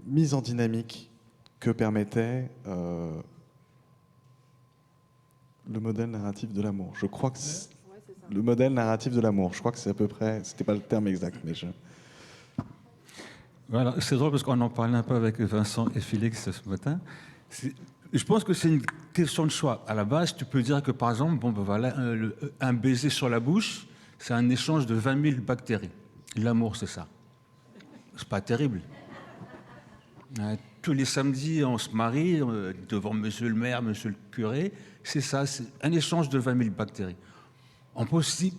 mise en dynamique que permettait Le modèle narratif de l'amour. Je crois que c'est le modèle narratif de l'amour. Je crois que c'est à peu près. C'était pas le terme exact, mais je. Voilà, c'est drôle parce qu'on en parlait un peu avec Vincent et Félix ce matin. Je pense que c'est une question de choix. À la base, tu peux dire que, par exemple, bon, ben voilà, un baiser sur la bouche, c'est un échange de 20 000 bactéries. L'amour, c'est ça. C'est pas terrible. Tous les samedis, on se marie devant monsieur le maire, monsieur le curé. C'est ça, c'est un échange de 20 000 bactéries. On peut aussi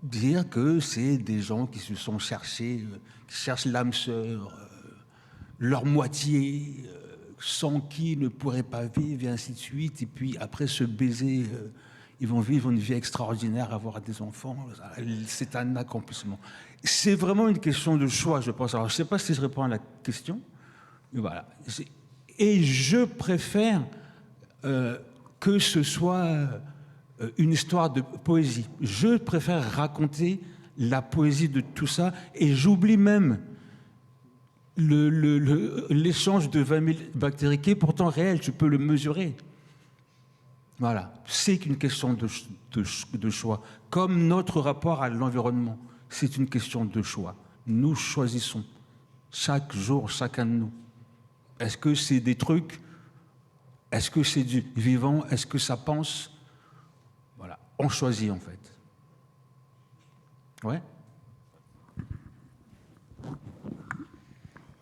dire que c'est des gens qui se sont cherchés, qui cherchent l'âme sœur, leur moitié, sans qui ils ne pourraient pas vivre, et ainsi de suite. Et puis après ce baiser, ils vont vivre une vie extraordinaire, avoir des enfants. C'est un accomplissement. C'est vraiment une question de choix, je pense. Alors je ne sais pas si je réponds à la question. Mais voilà. Et je préfère que ce soit une histoire de poésie. Je préfère raconter la poésie de tout ça, et j'oublie même l'échange de 20 000 bactéries qui est pourtant réel, tu peux le mesurer. Voilà, c'est qu'une question de choix. Comme notre rapport à l'environnement, c'est une question de choix. Nous choisissons chaque jour, chacun de nous. Est-ce que c'est des trucs? Est-ce que c'est du vivant? Est-ce que ça pense? Voilà, on choisit en fait. Ouais.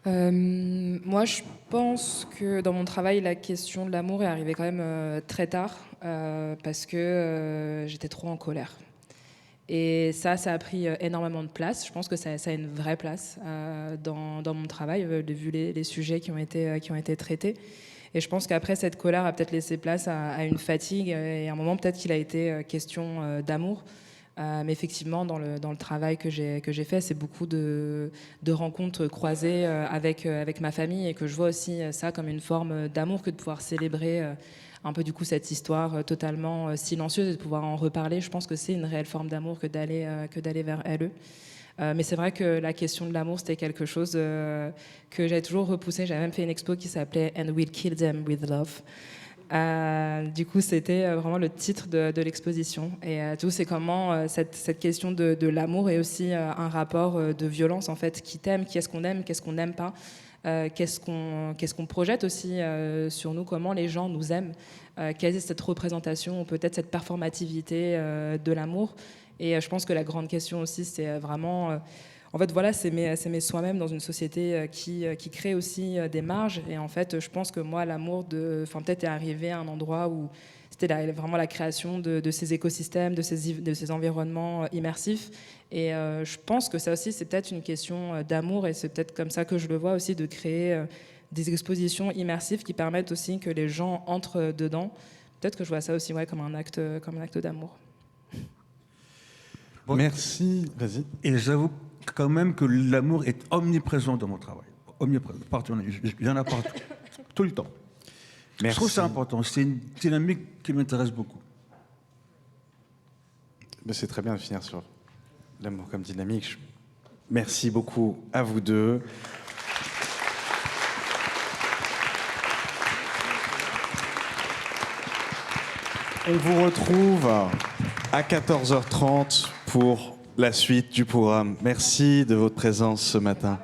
Moi, je pense que dans mon travail, la question de l'amour est arrivée quand même très tard parce que j'étais trop en colère. Et ça a pris énormément de place. Je pense que ça a une vraie place dans mon travail, vu les sujets qui ont été traités. Et je pense qu'après, cette colère a peut-être laissé place à une fatigue. Et à un moment, peut-être qu'il a été question d'amour. Mais effectivement, dans le travail que j'ai fait, c'est beaucoup de rencontres croisées avec ma famille, et que je vois aussi ça comme une forme d'amour, que de pouvoir célébrer un peu du coup cette histoire totalement silencieuse, et de pouvoir en reparler. Je pense que c'est une réelle forme d'amour que d'aller vers LE. Mais c'est vrai que la question de l'amour, c'était quelque chose que j'avais toujours repoussé. J'avais même fait une expo qui s'appelait « And we'll kill them with love ». Du coup, c'était vraiment le titre de l'exposition. Et tout, c'est comment cette question de l'amour est aussi un rapport de violence, en fait. Qui t'aime, qu'est-ce qu'on aime, qu'est-ce qu'on n'aime pas, qu'est-ce qu'on projette aussi sur nous, comment les gens nous aiment, quelle est cette représentation, ou peut-être cette performativité de l'amour. Et je pense que la grande question aussi, c'est vraiment... en fait, voilà, c'est mes soi-même dans une société qui crée aussi des marges. Et en fait, je pense que moi, l'amour peut-être est arrivé à un endroit où c'était vraiment la création de ces écosystèmes, de ces environnements immersifs. Et je pense que ça aussi, c'est peut-être une question d'amour. Et c'est peut-être comme ça que je le vois aussi, de créer des expositions immersives qui permettent aussi que les gens entrent dedans. Peut-être que je vois ça aussi comme un acte d'amour. Bon, merci, vas-y. Et j'avoue quand même que l'amour est omniprésent dans mon travail. Omniprésent, partout, il y en a partout, tout le temps. Merci. Je trouve ça important, c'est une dynamique qui m'intéresse beaucoup. Mais c'est très bien de finir sur l'amour comme dynamique. Merci beaucoup à vous deux. On vous retrouve à 14h30 pour la suite du programme. Merci de votre présence ce matin.